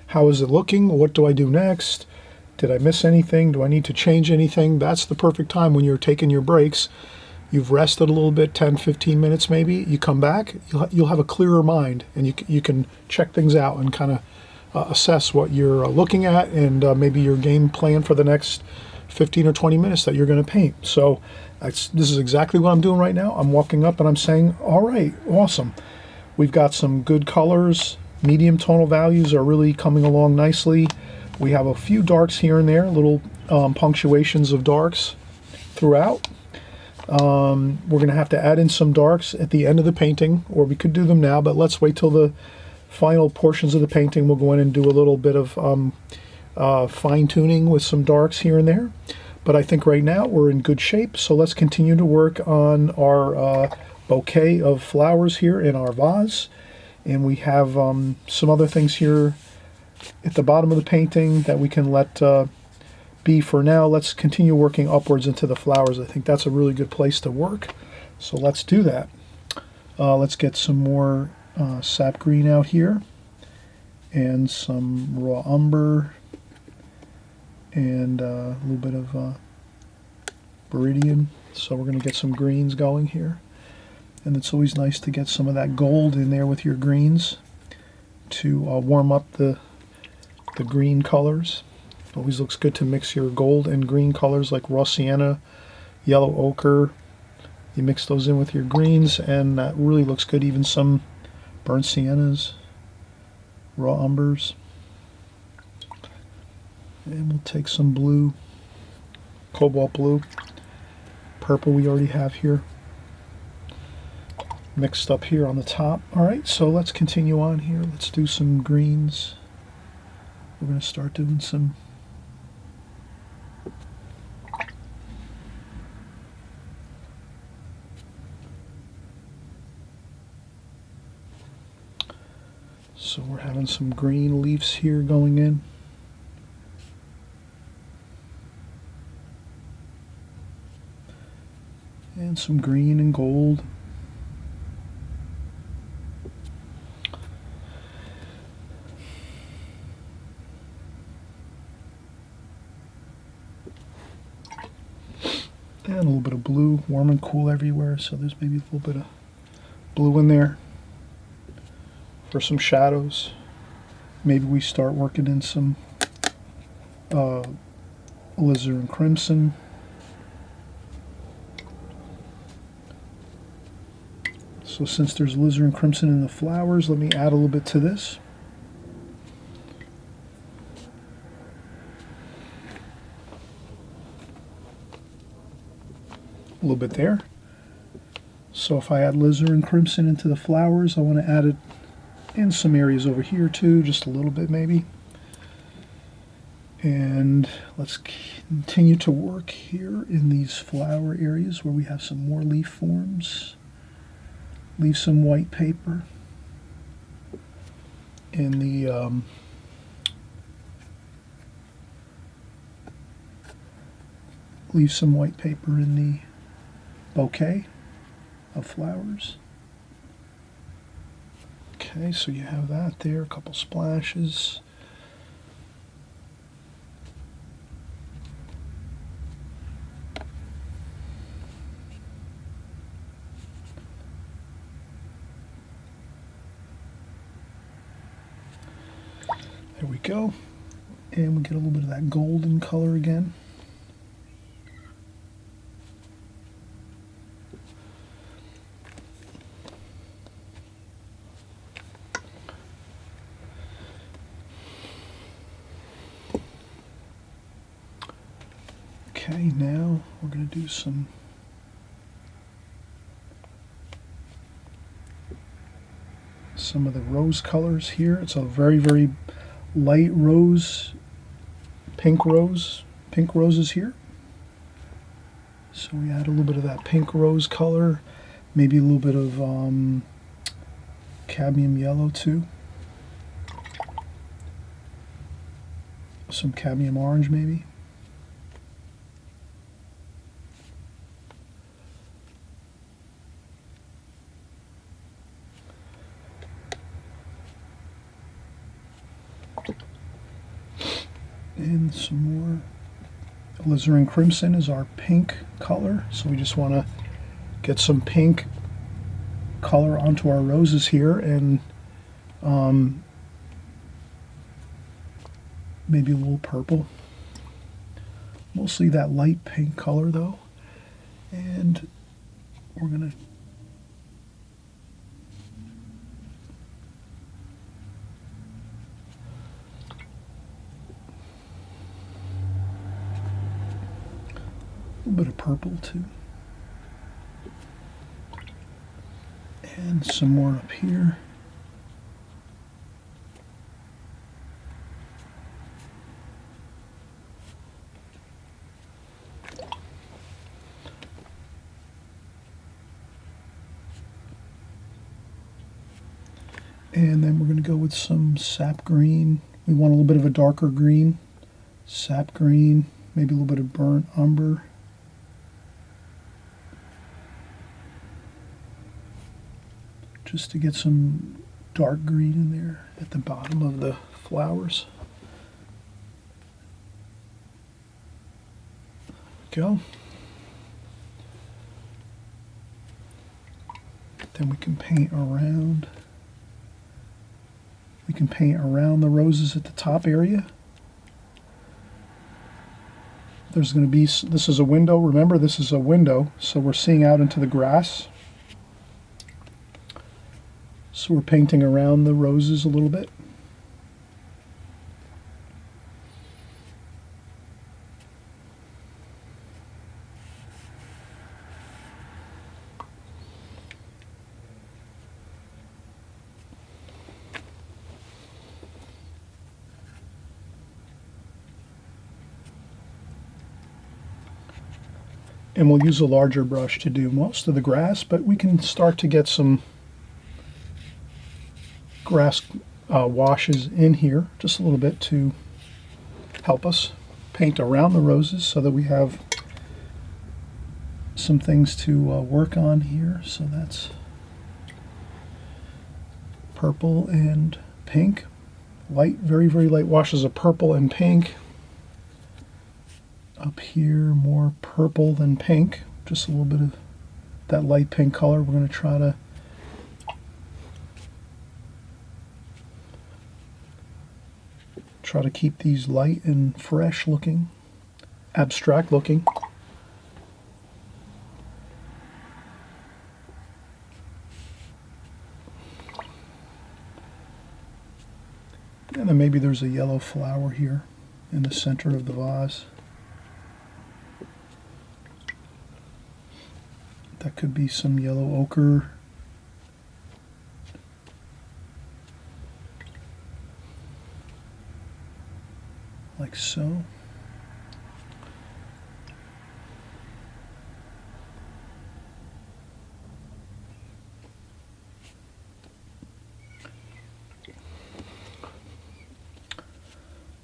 How is it looking? What do I do next? Did I miss anything? Do I need to change anything? That's the perfect time when you're taking your breaks. You've rested a little bit, 10, 15 minutes maybe. You come back, you'll have a clearer mind, and you can check things out and kind of assess what you're looking at, and maybe your game plan for the next 15 or 20 minutes that you're going to paint. So this is exactly what I'm doing right now. I'm walking up and I'm saying, all right, awesome. We've got some good colors. Medium tonal values are really coming along nicely. We have a few darks here and there, little punctuations of darks throughout. We're going to have to add in some darks at the end of the painting, or we could do them now, but let's wait till the final portions of the painting. We'll go in and do a little bit of fine-tuning with some darks here and there. But I think right now we're in good shape, so let's continue to work on our bouquet of flowers here in our vase. And we have some other things here at the bottom of the painting that we can let be for now. Let's continue working upwards into the flowers. I think that's a really good place to work, so let's do that. Let's get some more sap green out here, and some raw umber, and a little bit of viridian. So we're going to get some greens going here, and it's always nice to get some of that gold in there with your greens to warm up the green colors. It always looks good to mix your gold and green colors like raw sienna, yellow ochre. You mix those in with your greens, and that really looks good. Even some burnt siennas, raw umbers. And we'll take some blue, cobalt blue, purple we already have here, mixed up here on the top. Alright, so let's continue on here. Let's do some greens. We're going to start doing some so we're having some green leaves here going in. And some green and gold. And a little bit of blue, warm and cool everywhere, so there's maybe a little bit of blue in there for some shadows. Maybe we start working in some alizarin crimson. So since there's alizarin crimson in the flowers, let me add a little bit to this. A little bit there. So if I add alizarin crimson into the flowers, I want to add it in some areas over here too, just a little bit maybe. And let's continue to work here in these flower areas where we have some more leaf forms. Leave some white paper in the leave some white paper in the bouquet of flowers. Okay, so you have that there, a couple splashes. There we go. And we get a little bit of that golden color again. Okay, now we're going to do some of the rose colors here. It's a very, very light rose, pink roses here. So we add a little bit of that pink rose color, maybe a little bit of cadmium yellow too. Some cadmium orange maybe. And some more alizarin crimson is our pink color, so we just want to get some pink color onto our roses here, and maybe a little purple. Mostly that light pink color though. And we're going to little bit of purple too. And some more up here. And then we're going to go with some sap green. We want a little bit of a darker green. Sap green, maybe a little bit of burnt umber. Just to get some dark green in there at the bottom of the flowers. Go. Then we can paint around. We can paint around the roses at the top area. There's going to be, this is a window, remember this is a window, so we're seeing out into the grass. So we're painting around the roses a little bit. And we'll use a larger brush to do most of the grass, but we can start to get some grass washes in here just a little bit to help us paint around the roses so that we have some things to work on here. So that's purple and pink. Light, very, very light washes of purple and pink. Up here, more purple than pink. Just a little bit of that light pink color. We're going to try to keep these light and fresh looking, abstract looking. And then maybe there's a yellow flower here in the center of the vase. That could be some yellow ochre. Like so.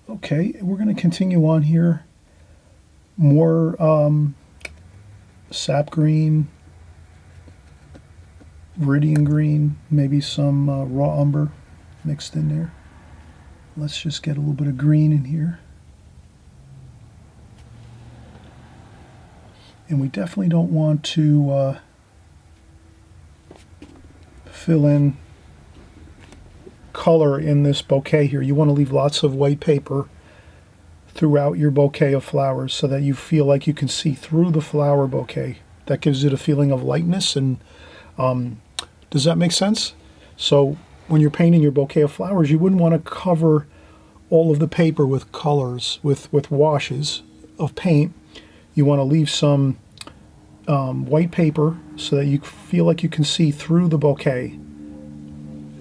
Okay, we're going to continue on here. More sap green, viridian green, maybe some raw umber mixed in there. Let's just get a little bit of green in here. And we definitely don't want to fill in color in this bouquet here. You want to leave lots of white paper throughout your bouquet of flowers so that you feel like you can see through the flower bouquet. That gives it a feeling of lightness. And does that make sense? So when you're painting your bouquet of flowers, you wouldn't want to cover all of the paper with colors, with washes of paint. You want to leave some white paper so that you feel like you can see through the bouquet.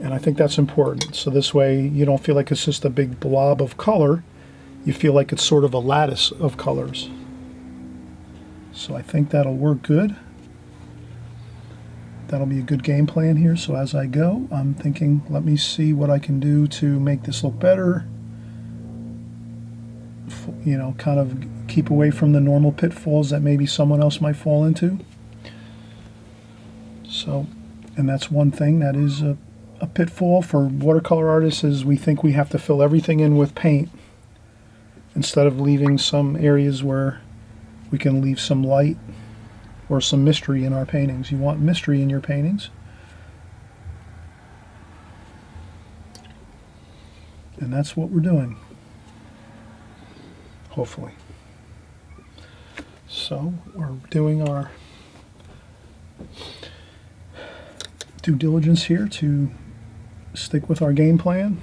And I think that's important. So this way you don't feel like it's just a big blob of color. You feel like it's sort of a lattice of colors. So I think that'll work good. That'll be a good game plan here. So as I go, I'm thinking, let me see what I can do to make this look better. You know, kind of keep away from the normal pitfalls that maybe someone else might fall into. So, and that's one thing that is a pitfall for watercolor artists, is we think we have to fill everything in with paint instead of leaving some areas where we can leave some light or some mystery in our paintings. You want mystery in your paintings. And that's what we're doing. Hopefully. So we're doing our due diligence here to stick with our game plan,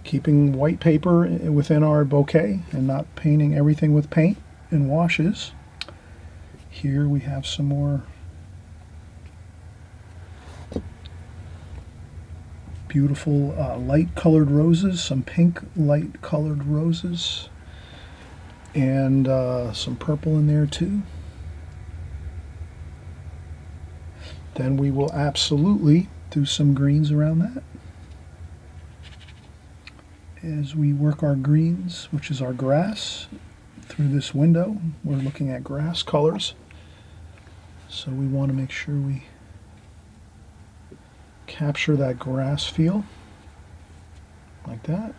keeping white paper within our bouquet and not painting everything with paint and washes. Here we have some more beautiful light colored roses, some pink light colored roses, and some purple in there too. Then we will absolutely do some greens around that. As we work our greens, which is our grass, through this window, we're looking at grass colors. So we want to make sure we capture that grass feel, like that.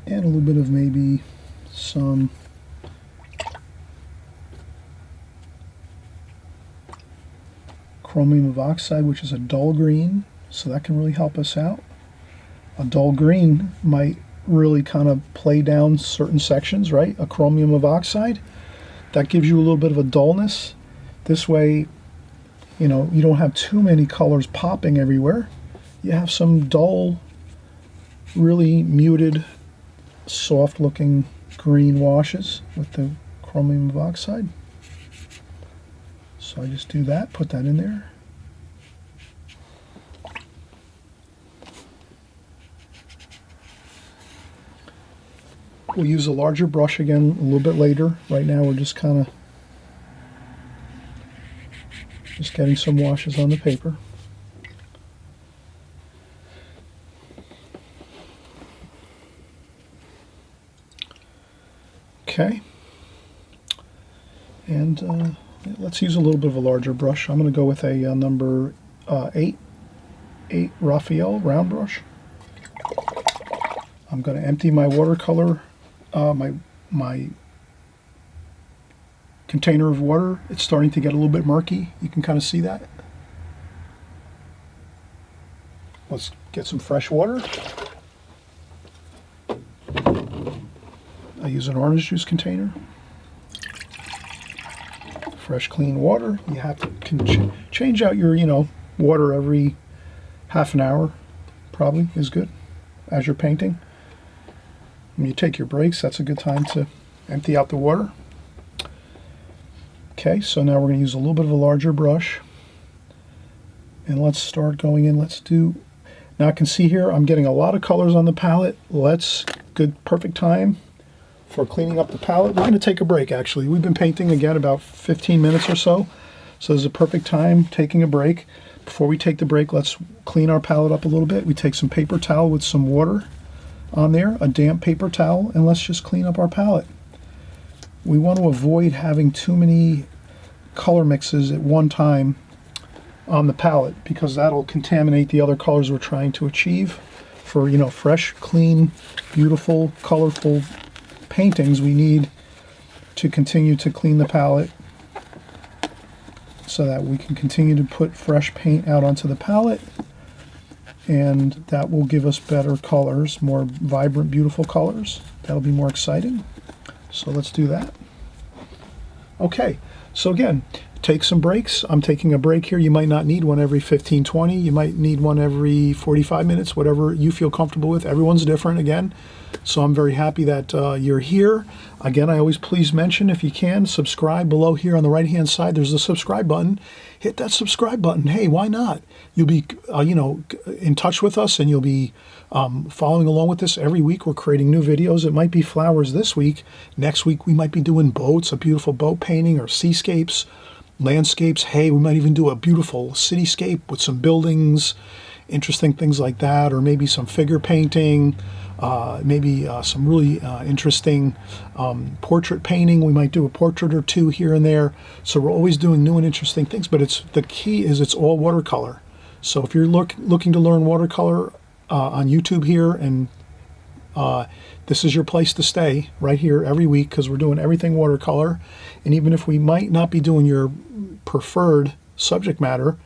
And a little bit of maybe some chromium of oxide, which is a dull green, so that can really help us out. A dull green might really kind of play down certain sections, right? A chromium of oxide, that gives you a little bit of a dullness. This way, you know, you don't have too many colors popping everywhere. You have some dull, really muted, soft looking green washes with the chromium of oxide. So I just do that, put that in there. We'll use a larger brush again a little bit later. Right now we're just kind of getting some washes on the paper. Okay. And let's use a little bit of a larger brush. I'm going to go with a number 8 Raphael round brush. I'm going to empty my watercolor, my container of water. It's starting to get a little bit murky. You can kind of see that. Let's get some fresh water. I use an orange juice container. Fresh, clean water. You have to change out your, water every half an hour, probably is good, as you're painting. When you take your breaks, that's a good time to empty out the water. Okay, so now we're going to use a little bit of a larger brush. And let's start going in. Now I can see here I'm getting a lot of colors on the palette. Good, perfect time for cleaning up the palette. We're going to take a break, actually. We've been painting again about 15 minutes or so. So this is a perfect time taking a break. Before we take the break, let's clean our palette up a little bit. We take some paper towel with some water on there, a damp paper towel, and let's just clean up our palette. We want to avoid having too many color mixes at one time on the palette, because that'll contaminate the other colors we're trying to achieve. For, fresh, clean, beautiful, colorful paintings, we need to continue to clean the palette so that we can continue to put fresh paint out onto the palette, and that will give us better colors, more vibrant, beautiful colors. That'll be more exciting. So let's do that. Okay, so again, take some breaks. I'm taking a break here. You might not need one every 15, 20. You might need one every 45 minutes, whatever you feel comfortable with. Everyone's different again. So I'm very happy that you're here. Again, I always please mention, if you can, subscribe below here on the right-hand side. There's a subscribe button. Hit that subscribe button. Hey, why not? You'll be, in touch with us, and you'll be following along with this every week. We're creating new videos. It might be flowers this week. Next week, we might be doing boats, a beautiful boat painting, or seascapes, landscapes. Hey, we might even do a beautiful cityscape with some buildings, interesting things like that, or maybe some figure painting, maybe some really interesting portrait painting. We might do a portrait or two here and there. So we're always doing new and interesting things, but the key is it's all watercolor. So if you're looking to learn watercolor on YouTube here, and this is your place to stay right here every week, because we're doing everything watercolor. And even if we might not be doing your preferred subject matter,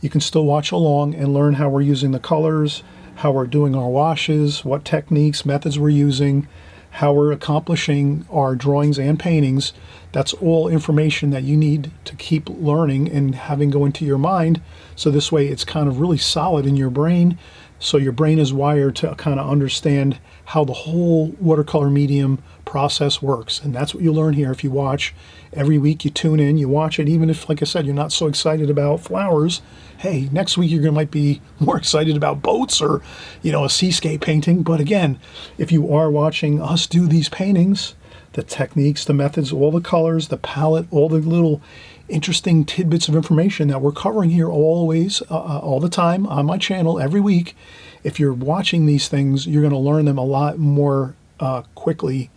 you can still watch along and learn how we're using the colors, how we're doing our washes, what techniques, methods we're using, how we're accomplishing our drawings and paintings. That's all information that you need to keep learning and having go into your mind. So this way it's kind of really solid in your brain, So your brain is wired to kind of understand how the whole watercolor medium process works. And that's what you learn here if you watch. Every week you tune in, you watch it, even if, like I said, you're not so excited about flowers. Hey, next week might be more excited about boats or, a seascape painting. But again, if you are watching us do these paintings, the techniques, the methods, all the colors, the palette, all the little interesting tidbits of information that we're covering here always, all the time on my channel every week. If you're watching these things, you're going to learn them a lot more quickly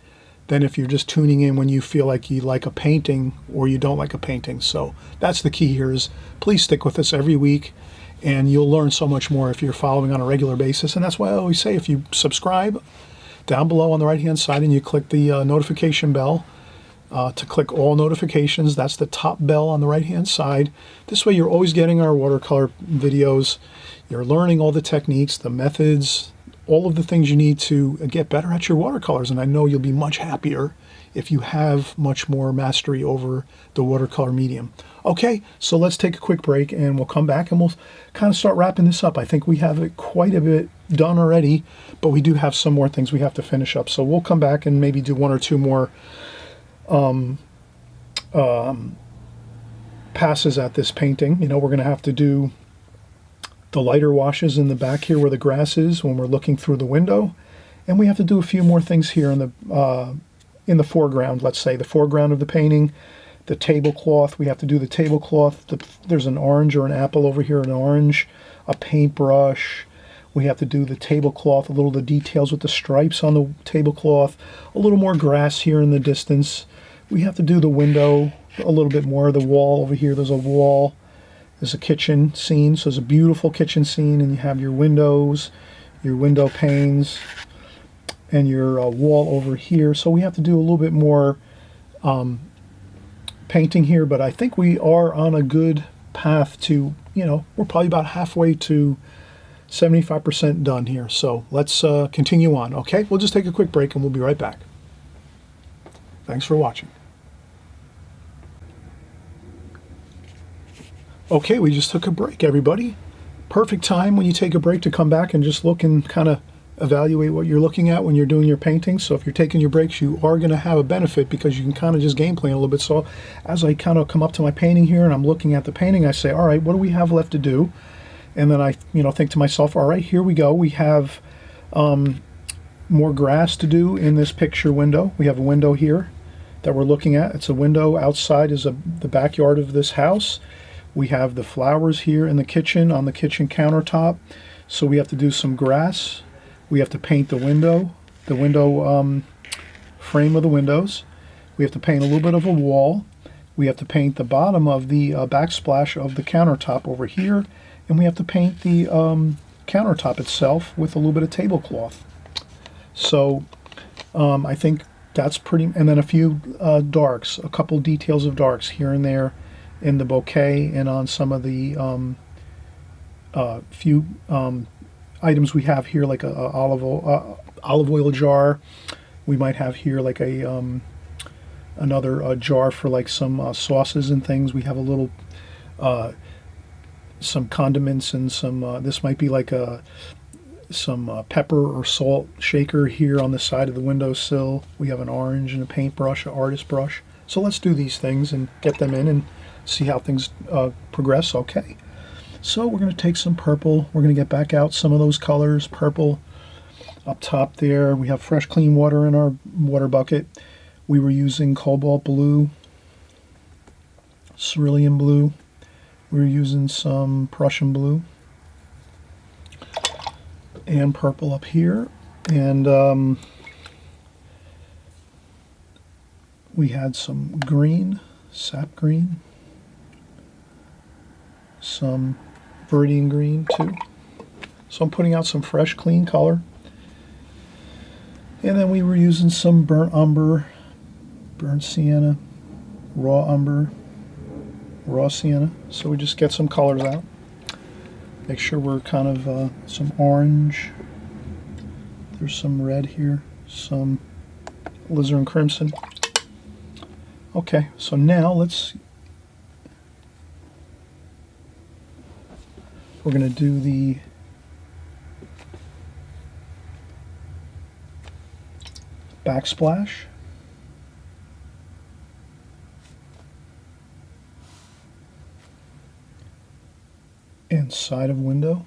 than if you're just tuning in when you feel like you like a painting or you don't like a painting. So that's the key here is please stick with us every week and you'll learn so much more if you're following on a regular basis. And that's why I always say if you subscribe down below on the right hand side and you click the notification bell, to click all notifications. That's the top bell on the right hand side. This way you're always getting our watercolor videos. You're learning all the techniques, the methods, all of the things you need to get better at your watercolors. And I know you'll be much happier if you have much more mastery over the watercolor medium. Okay, so let's take a quick break and we'll come back and we'll kind of start wrapping this up. I think we have it quite a bit done already, but we do have some more things we have to finish up. So we'll come back and maybe do one or two more passes at this painting. We're going to have to do the lighter washes in the back here where the grass is when we're looking through the window, and we have to do a few more things here in the foreground. Let's say the foreground of the painting, the tablecloth. We have to do the tablecloth. There's an orange or an apple over here, an orange, a paintbrush. We have to do the tablecloth, a little of the details with the stripes on the tablecloth, a little more grass here in the distance. We have to do the window a little bit more. The wall over here, there's a wall. There's a kitchen scene. So there's a beautiful kitchen scene, and you have your windows, your window panes, and your wall over here. So we have to do a little bit more painting here, but I think we are on a good path to, we're probably about halfway to 75% done here. So let's continue on. Okay, we'll just take a quick break and we'll be right back. Thanks for watching. Okay, we just took a break, everybody. Perfect time when you take a break to come back and just look and kind of evaluate what you're looking at when you're doing your painting. So if you're taking your breaks, you are going to have a benefit because you can kind of just game plan a little bit. So as I kind of come up to my painting here and I'm looking at the painting, I say, all right, what do we have left to do? And then I, think to myself, all right, here we go. We have more grass to do in this picture window. We have a window here that we're looking at. It's a window. Outside is the backyard of this house. We have the flowers here in the kitchen on the kitchen countertop. So we have to do some grass. We have to paint the window frame of the windows. We have to paint a little bit of a wall. We have to paint the bottom of the backsplash of the countertop over here. And we have to paint the countertop itself with a little bit of tablecloth. So I think that's pretty, and then a few darks, a couple details of darks here and there in the bouquet and on some of the few items we have here, like a olive oil jar. We might have here like a another jar for like some sauces and things. We have a little some condiments and some this might be like some pepper or salt shaker here on the side of the windowsill. We have an orange and a paintbrush, an artist brush. So let's do these things and get them in and see how things progress. Okay, so we're going to take some purple. We're going to get back out some of those colors. Purple up top there. We have fresh clean water in our water bucket. We were using cobalt blue, cerulean blue. We're using some Prussian blue and purple up here, and we had some green, sap green, some viridian green too. So I'm putting out some fresh clean color, and then we were using some burnt umber, burnt sienna, raw umber, raw sienna. So we just get some colors out. Make sure we're kind of some orange. There's some red here, some alizarin crimson. Okay, so now we're going to do the backsplash. And side of window.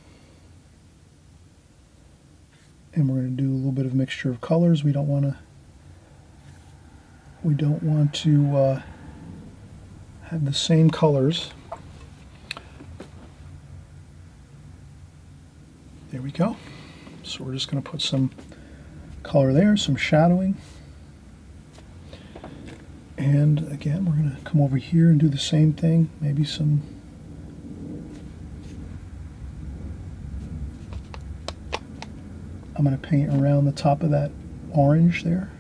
And we're going to do a little bit of mixture of colors. We don't want to have the same colors. There we go. So we're just going to put some color there, some shadowing. And again, we're going to come over here and do the same thing. Maybe some I'm going to paint around the top of that orange there.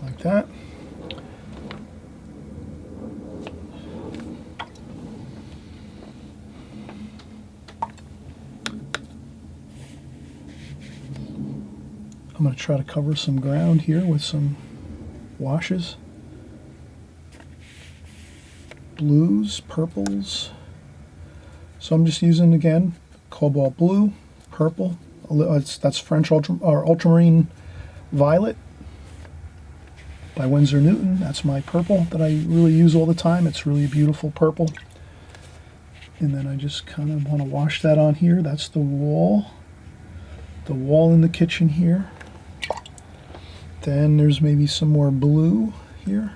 Like that. I'm going to try to cover some ground here with some washes. Blues, purples. So I'm just using, again, cobalt blue, purple. That's French ultramarine violet by Winsor Newton. That's my purple that I really use all the time. It's really a beautiful purple. And then I just kind of want to wash that on here. That's the wall in the kitchen here. Then there's maybe some more blue here.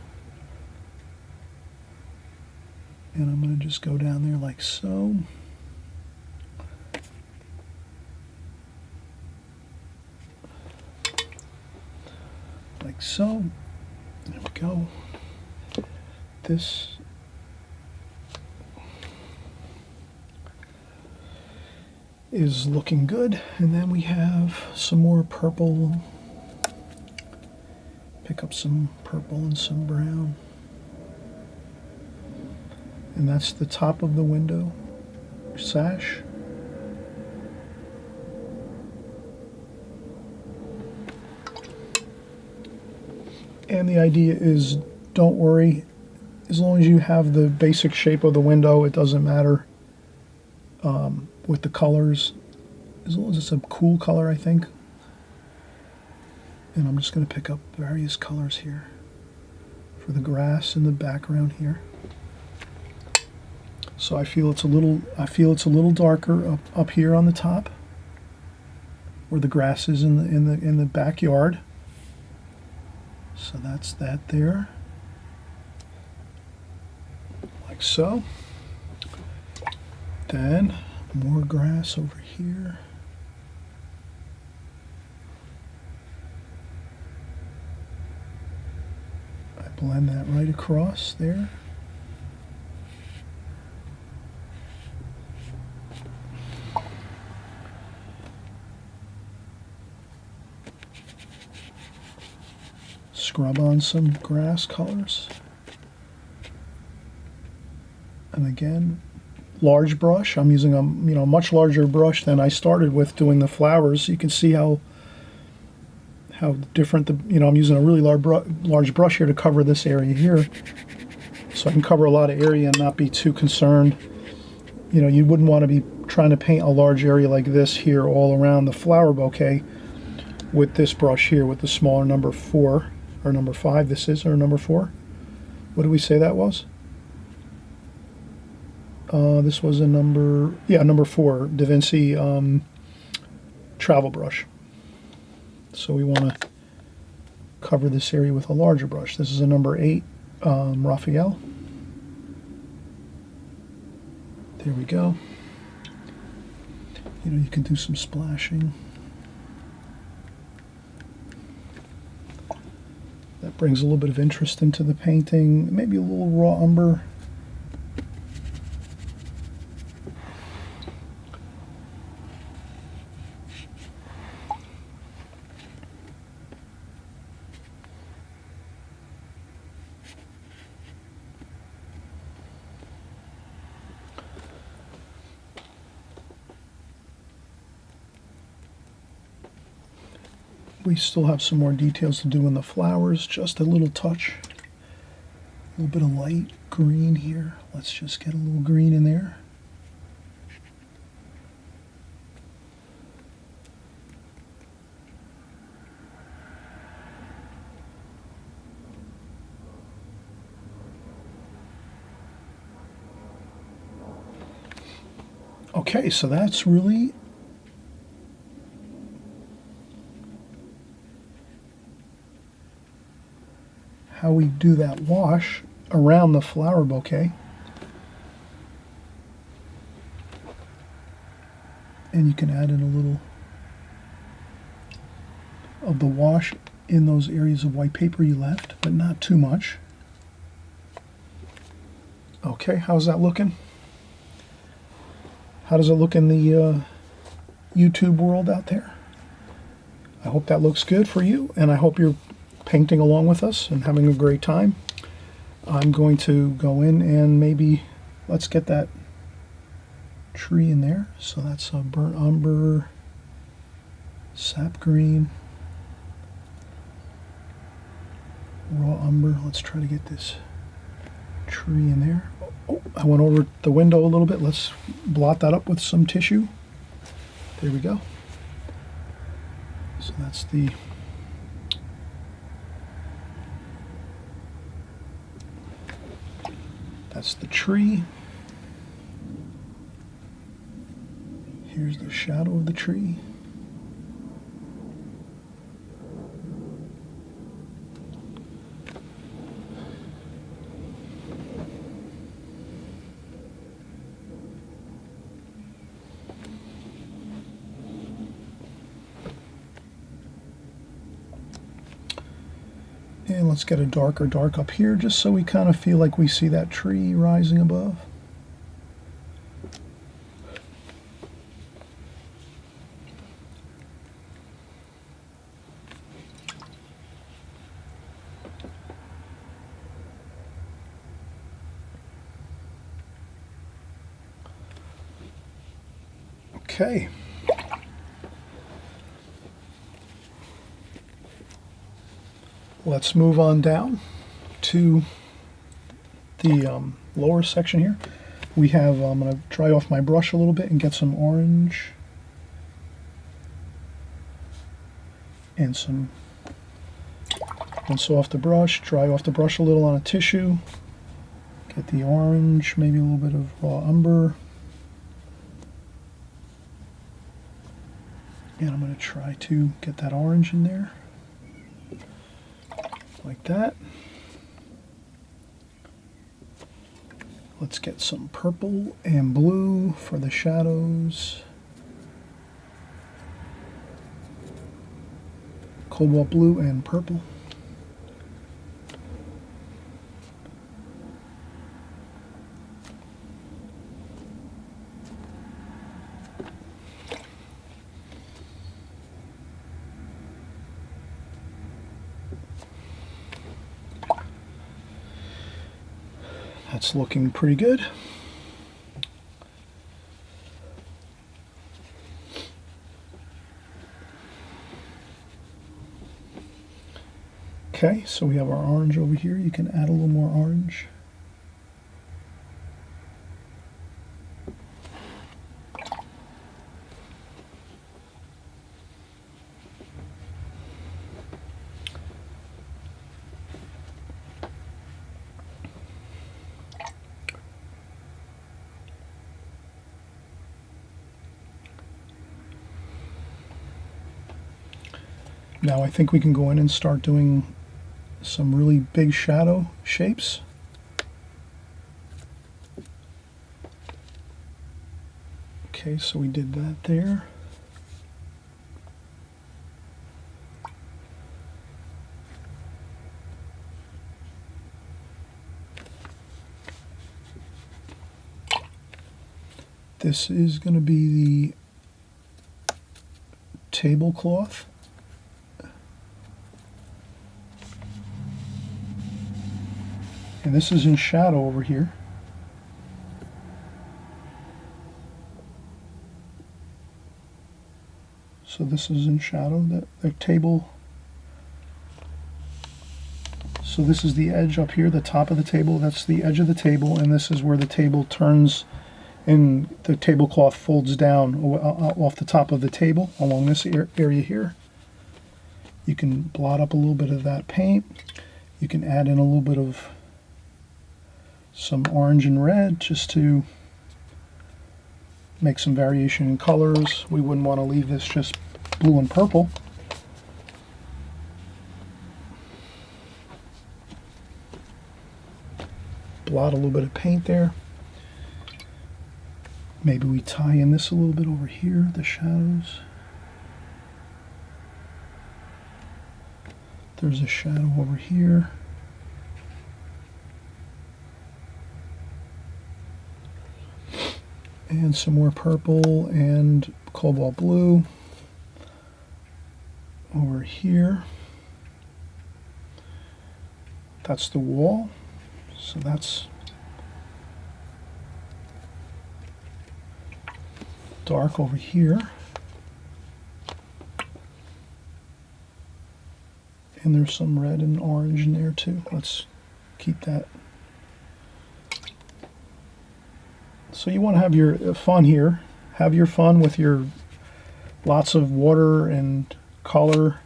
And I'm going to just go down there like so. Like so. There we go. This is looking good. And then we have some more purple. Pick up some purple and some brown. And that's the top of the window sash. And the idea is, don't worry, as long as you have the basic shape of the window, it doesn't matter with the colors, as long as it's a cool color, I think. And I'm just going to pick up various colors here for the grass in the background here. So I feel it's a little darker up here on the top, where the grass is in the backyard. So that's that there, like so. Then more grass over here. I blend that right across there. Scrub on some grass colors. And again, large brush. I'm using a much larger brush than I started with doing the flowers. You can see how different I'm using a really large brush here to cover this area here, so I can cover a lot of area and not be too concerned. You wouldn't want to be trying to paint a large area like this here all around the flower bouquet with this brush here, with the smaller number 4 or number 5. This is, or number 4. What did we say that was? This was a number 4 Da Vinci travel brush. So we want to cover this area with a larger brush. This is a number 8 Raphael. There we go. You can do some splashing. That brings a little bit of interest into the painting. Maybe a little raw umber. We still have some more details to do in the flowers, just a little touch. A little bit of light green here. Let's just get a little green in there. Okay, so that's really how we do that wash around the flower bouquet. And you can add in a little of the wash in those areas of white paper you left, but not too much. Okay, how's that looking? How does it look in the YouTube world out there? I hope that looks good for you, and I hope you're painting along with us and having a great time. I'm going to go in and maybe let's get that tree in there. So that's a burnt umber, sap green, raw umber. Let's try to get this tree in there. Oh, I went over the window a little bit. Let's blot that up with some tissue. There we go. So that's the tree. Here's the shadow of the tree. And let's get a darker dark up here just so we kind of feel like we see that tree rising above. Okay. Let's move on down to the lower section here. We have, I'm going to dry off my brush a little bit and get some orange and some, rinse off the brush, dry off the brush a little on a tissue, get the orange, maybe a little bit of raw umber. And I'm going to try to get that orange in there, like that. Let's get some purple and blue for the shadows. Cobalt blue and purple. That's looking pretty good. Okay, so we have our orange over here. You can add a little more orange. Now I think we can go in and start doing some really big shadow shapes. Okay, so we did that there. This is going to be the tablecloth. And this is in shadow over here. So this is in shadow, the table. So this is the edge up here, the top of the table. That's the edge of the table, and this is where the table turns and the tablecloth folds down off the top of the table along this area here. You can blot up a little bit of that paint. You can add in a little bit of some orange and red just to make some variation in colors. We wouldn't want to leave this just blue and purple. Blot a little bit of paint there. Maybe we tie in this a little bit over here, the shadows. There's a shadow over here. And some more purple and cobalt blue over here. That's the wall. So that's dark over here. And there's some red and orange in there too. Let's keep that. So you want to have your fun here. Have your fun with your lots of water and color.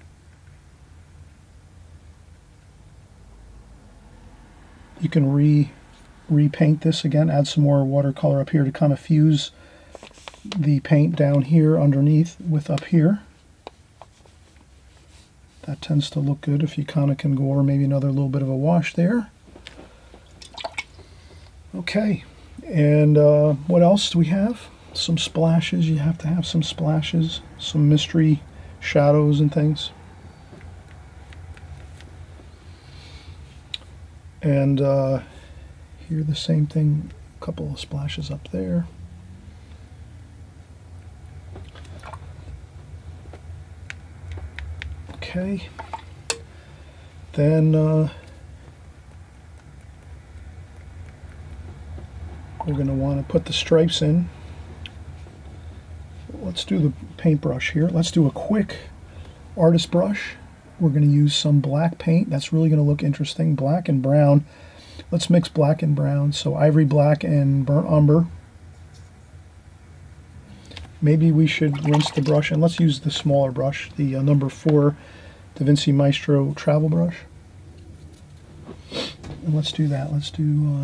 You can repaint this again, add some more watercolor up here to kind of fuse the paint down here underneath with up here. That tends to look good if you kind of can go over maybe another little bit of a wash there. Okay, and what else do we have? Some splashes. You have to have some splashes, some mystery shadows and things. And here the same thing, a couple of splashes up there. Okay, then we're going to want to put the stripes in. Let's do the paintbrush here. Let's do a quick artist brush. We're going to use some black paint. That's really going to look interesting. Black and brown. Let's mix black and brown. So ivory black and burnt umber. Maybe we should rinse the brush, and let's use the smaller brush, the number 4 Da Vinci Maestro travel brush. And let's do that. Let's do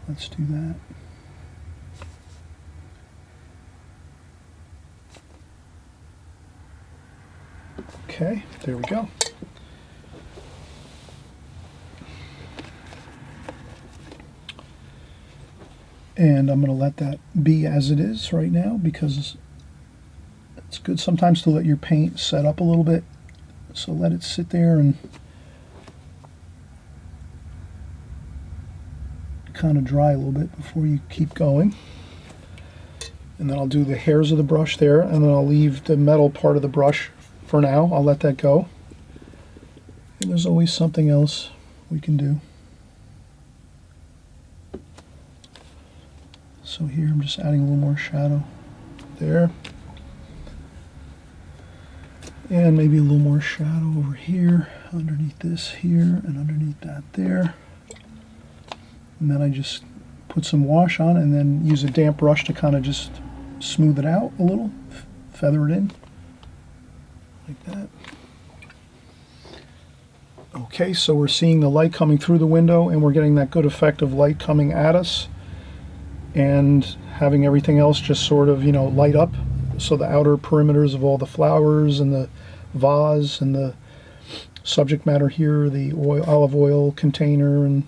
that. Okay, there we go. And I'm going to let that be as it is right now, because it's good sometimes to let your paint set up a little bit. So let it sit there and kind of dry a little bit before you keep going. And then I'll do the hairs of the brush there, and then I'll leave the metal part of the brush for now. I'll let that go. And there's always something else we can do. So here I'm just adding a little more shadow there. And maybe a little more shadow over here, underneath this here, and underneath that there. And then I just put some wash on, and then use a damp brush to kind of just smooth it out a little, feather it in, like that. Okay, so we're seeing the light coming through the window, and we're getting that good effect of light coming at us, and having everything else just sort of, light up. So the outer perimeters of all the flowers and the vase and the subject matter here, the olive oil container and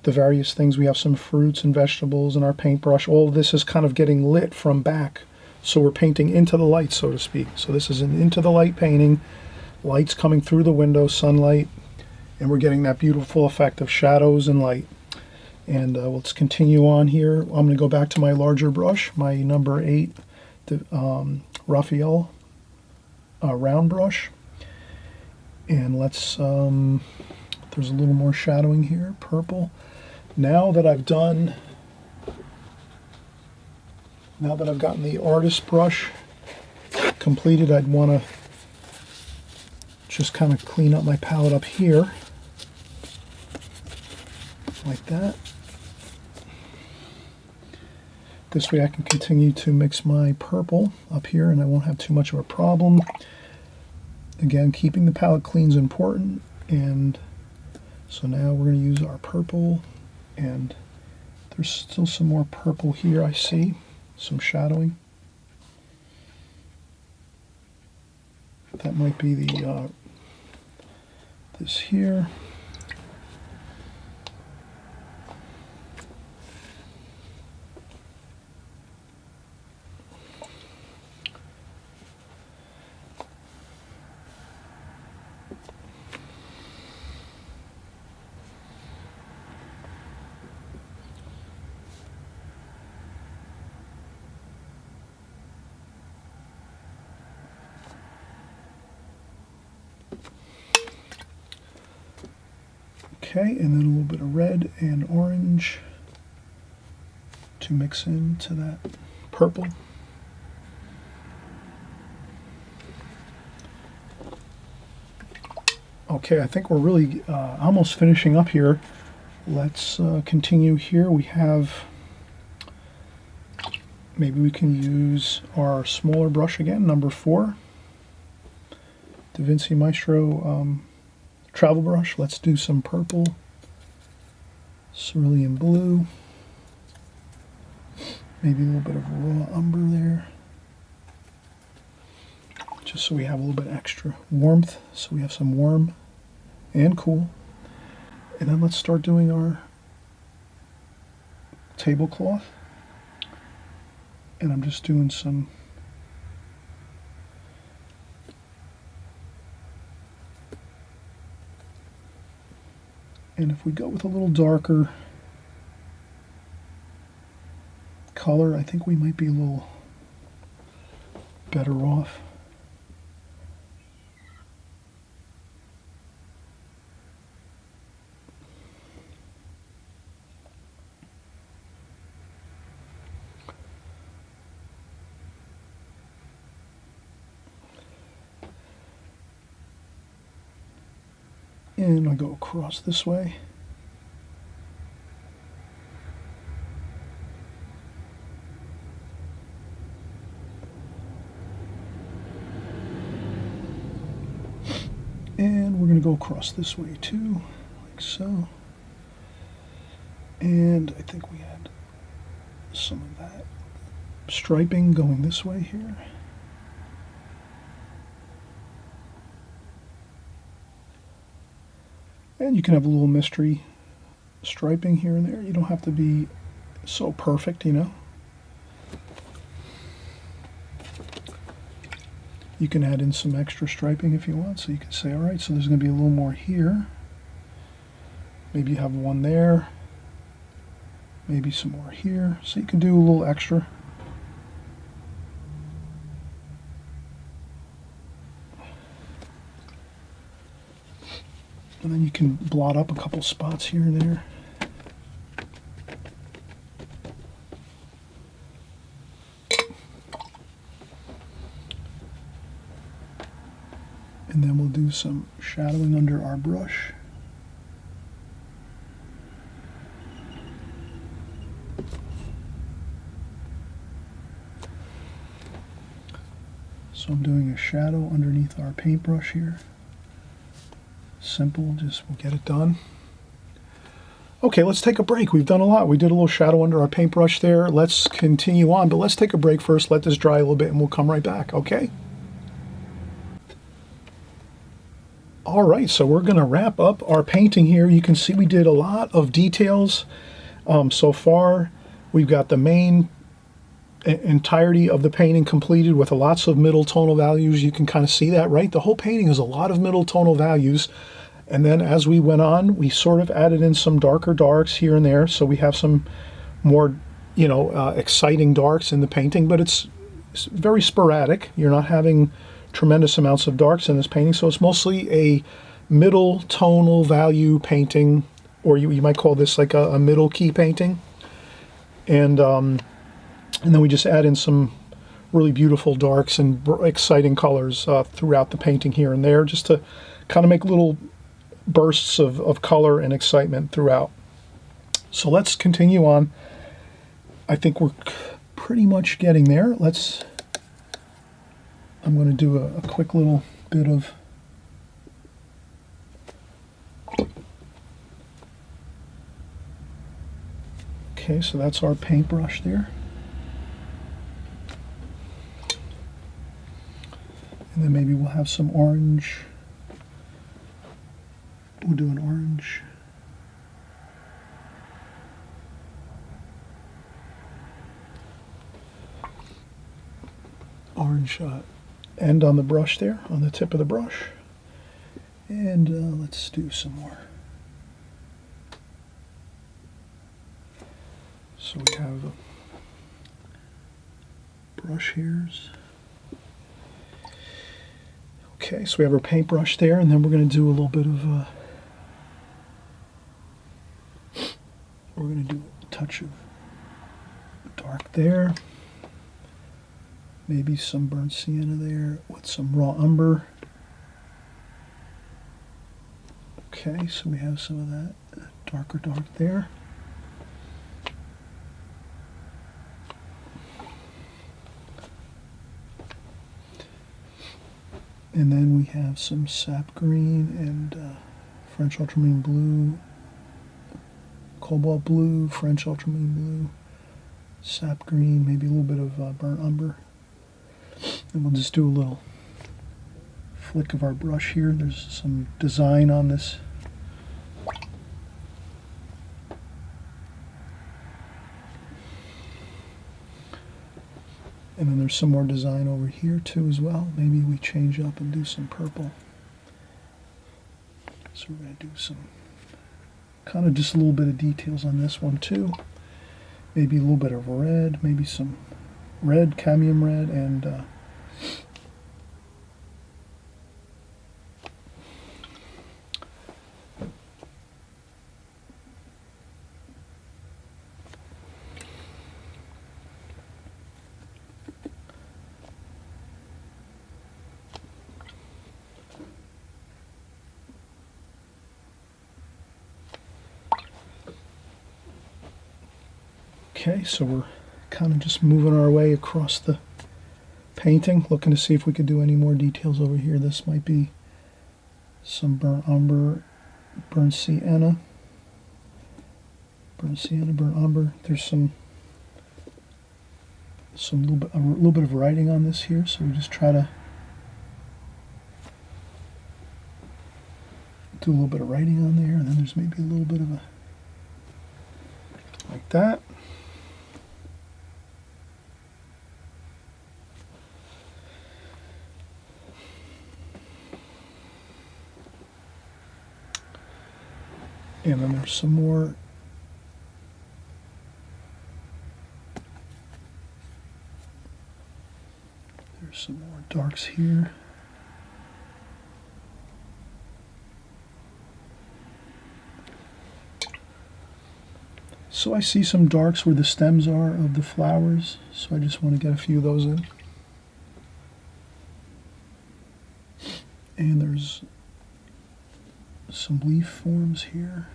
the various things. We have some fruits and vegetables in our paintbrush. All of this is kind of getting lit from back. So we're painting into the light, so to speak. So this is an into the light painting. Light's coming through the window, sunlight, and we're getting that beautiful effect of shadows and light. And let's continue on here. I'm going to go back to my larger brush, my number 8 Raphael round brush, and let's there's a little more shadowing here, purple. Now that I've gotten the artist brush completed, I'd want to just kind of clean up my palette up here like that. This way I can continue to mix my purple up here, and I won't have too much of a problem. Again, keeping the palette clean is important. And so now we're going to use our purple and There's still some more purple here, I see. Some shadowing. That might be the this here. Okay, and then a little bit of red and orange to mix into that purple. Okay, I think we're really almost finishing up here. Let's continue here. We have, maybe we can use our smaller brush again, number 4. Da Vinci Maestro travel brush. Let's do some purple, cerulean blue, maybe a little bit of raw umber there, just so we have a little bit extra warmth, so we have some warm and cool. And then let's start doing our tablecloth, and I'm just doing some and if we go with a little darker color, I think we might be a little better off. And I go across this way. And we're going to go across this way too, like so. And I think we had some of that striping going this way here. And you can have a little mystery striping here and there. You don't have to be so perfect, you know. You can add in some extra striping if you want. So you can say, all right, so there's going to be a little more here. Maybe you have one there. Maybe some more here. So you can do a little extra. And then you can blot up a couple spots here and there. And then we'll do some shadowing under our brush. So I'm doing a shadow underneath our paintbrush here. Simple, just we'll get it done. Okay, let's take a break. We've done a lot. We did a little shadow under our paintbrush there. Let's continue on, but let's take a break first. Let this dry a little bit and we'll come right back, okay? All right, so we're gonna wrap up our painting here. You can see we did a lot of details so far. We've got the main entirety of the painting completed with lots of middle tonal values. You can kind of see that, right? The whole painting is a lot of middle tonal values. And then as we went on, we sort of added in some darker darks here and there. So we have some more, you know, exciting darks in the painting, but it's very sporadic. You're not having tremendous amounts of darks in this painting. So it's mostly a middle tonal value painting, or you might call this like a middle key painting. And then we just add in some really beautiful darks and exciting colors throughout the painting here and there, just to kind of make little bursts of color and excitement throughout. So let's continue on. I think we're pretty much getting there. I'm going to do a quick little bit of Okay, so that's our paintbrush there. And then maybe we'll have some orange. We'll do an orange. Orange end on the brush there, on the tip of the brush. And let's do some more. So we have brush hairs. Okay, so we have our paintbrush there, and then we're going to do a little bit of, we're going to do a touch of dark there. Maybe some burnt sienna there with some raw umber. Okay, so we have some of that darker dark there. And then we have some sap green and French ultramarine blue, cobalt blue, French ultramarine blue, sap green, maybe a little bit of burnt umber. And we'll just do a little flick of our brush here. There's some design on this. And then there's some more design over here too as well. Maybe we change up and do some purple. So we're going to do some kind of just a little bit of details on this one too. Maybe a little bit of red, maybe some red, cadmium red, and okay, so we're kind of just moving our way across the painting, looking to see if we could do any more details over here. This might be some burnt umber, burnt sienna, burnt umber. There's a little bit of writing on this here, so we just try to do a little bit of writing on there, and then there's maybe a little bit of a like that. And then there's some more darks here. So I see some darks where the stems are of the flowers, so I just want to get a few of those in. And there's some leaf forms here.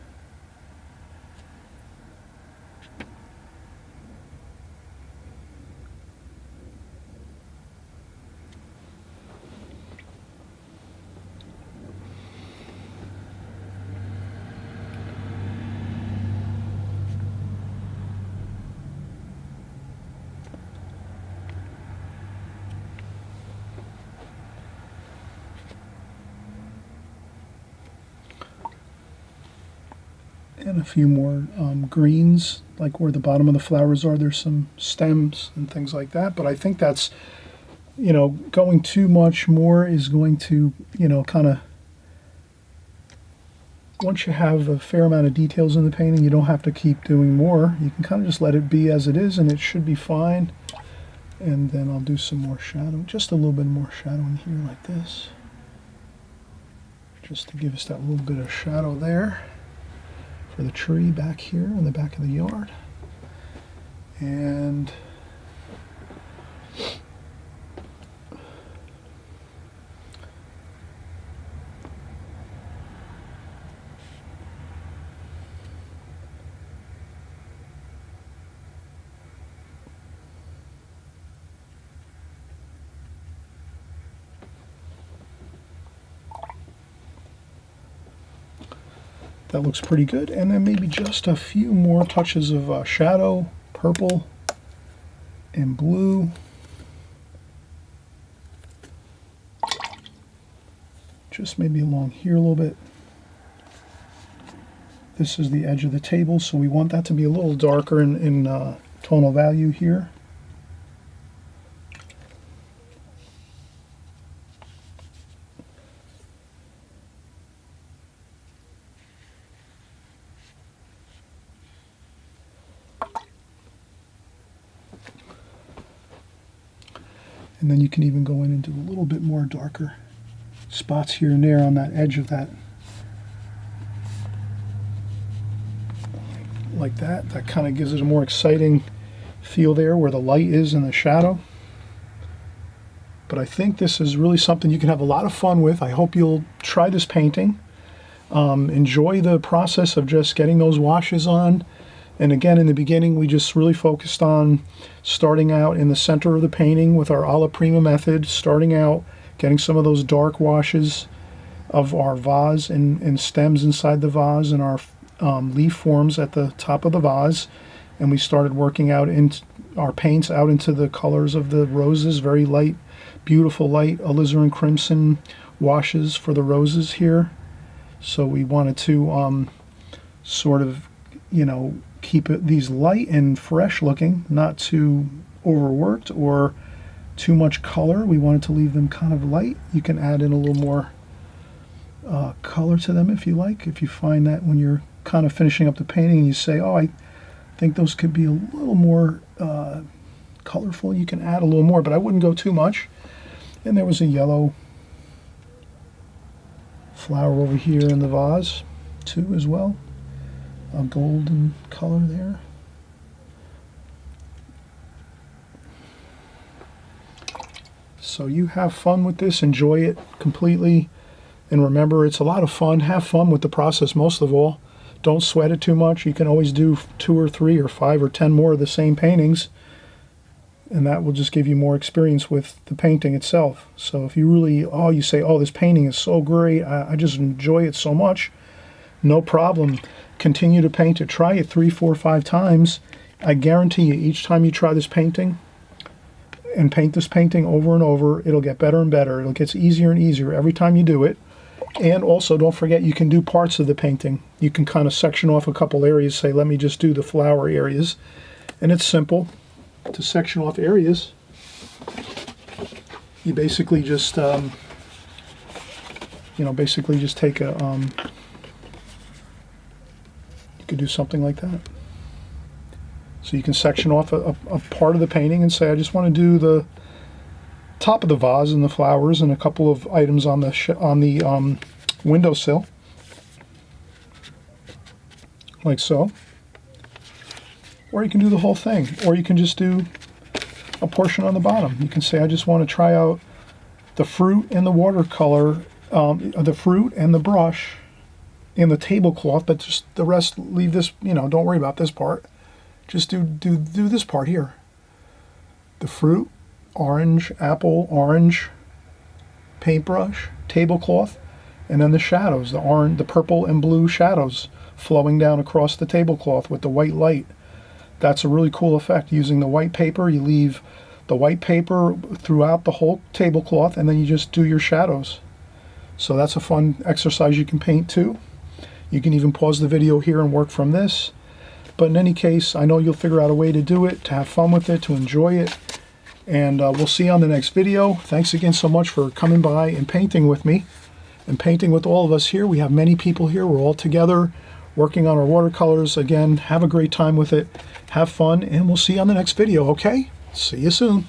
And a few more greens, like where the bottom of the flowers are. There's some stems and things like that. But I think that's, going too much more is going to, kind of, once you have a fair amount of details in the painting, you don't have to keep doing more. You can kind of just let it be as it is, and it should be fine. And then I'll do some more shadow, just a little bit more shadowing here like this, just to give us that little bit of shadow there for the tree back here in the back of the yard. And That looks pretty good. And then maybe just a few more touches of shadow, purple and blue. Just maybe along here a little bit. This is the edge of the table, so we want that to be a little darker in tonal value here. And then you can even go in and do a little bit more darker spots here and there on that edge of that. Like that. That kind of gives it a more exciting feel there where the light is in the shadow. But I think this is really something you can have a lot of fun with. I hope you'll try this painting. Enjoy the process of just getting those washes on. And again, in the beginning, we just really focused on starting out in the center of the painting with our alla prima method, starting out, getting some of those dark washes of our vase and stems inside the vase and our leaf forms at the top of the vase. And we started working out into our paints out into the colors of the roses, very light, beautiful light alizarin crimson washes for the roses here. So we wanted to sort of, you know, keep these light and fresh looking, not too overworked or too much color. We wanted to leave them kind of light. You can add in a little more color to them if you like. If you find that when you're kind of finishing up the painting and you say, oh, I think those could be a little more colorful, you can add a little more, but I wouldn't go too much. And there was a yellow flower over here in the vase too as well. A golden color there. So you have fun with this, enjoy it completely, and remember it's a lot of fun. Have fun with the process most of all. Don't sweat it too much. You can always do 2 or 3 or 5 or 10 more of the same paintings, and that will just give you more experience with the painting itself. So if you really, you say, oh, this painting is so great, I just enjoy it so much, no problem. Continue to paint it. Try it 3, 4, 5 times. I guarantee you, each time you try this painting and paint this painting over and over, it'll get better and better. It'll get easier and easier every time you do it. And also, don't forget, you can do parts of the painting. You can kind of section off a couple areas, say, let me just do the flower areas. And it's simple to section off areas. You basically just, take a, you could do something like that. So you can section off a part of the painting and say, I just want to do the top of the vase and the flowers and a couple of items on the windowsill, like so. Or you can do the whole thing, or you can just do a portion on the bottom. You can say, I just want to try out the fruit and the watercolor, the fruit and the brush and the tablecloth, but just the rest, leave this, don't worry about this part. Just do this part here. The fruit, orange, apple, orange, paintbrush, tablecloth, and then the shadows, the orange, the purple and blue shadows flowing down across the tablecloth with the white light. That's a really cool effect. Using the white paper, you leave the white paper throughout the whole tablecloth, and then you just do your shadows. So that's a fun exercise you can paint too. You can even pause the video here and work from this. But in any case, I know you'll figure out a way to do it, to have fun with it, to enjoy it. And we'll see you on the next video. Thanks again so much for coming by and painting with me and painting with all of us here. We have many people here. We're all together working on our watercolors. Again, have a great time with it. Have fun, and we'll see you on the next video, okay? See you soon.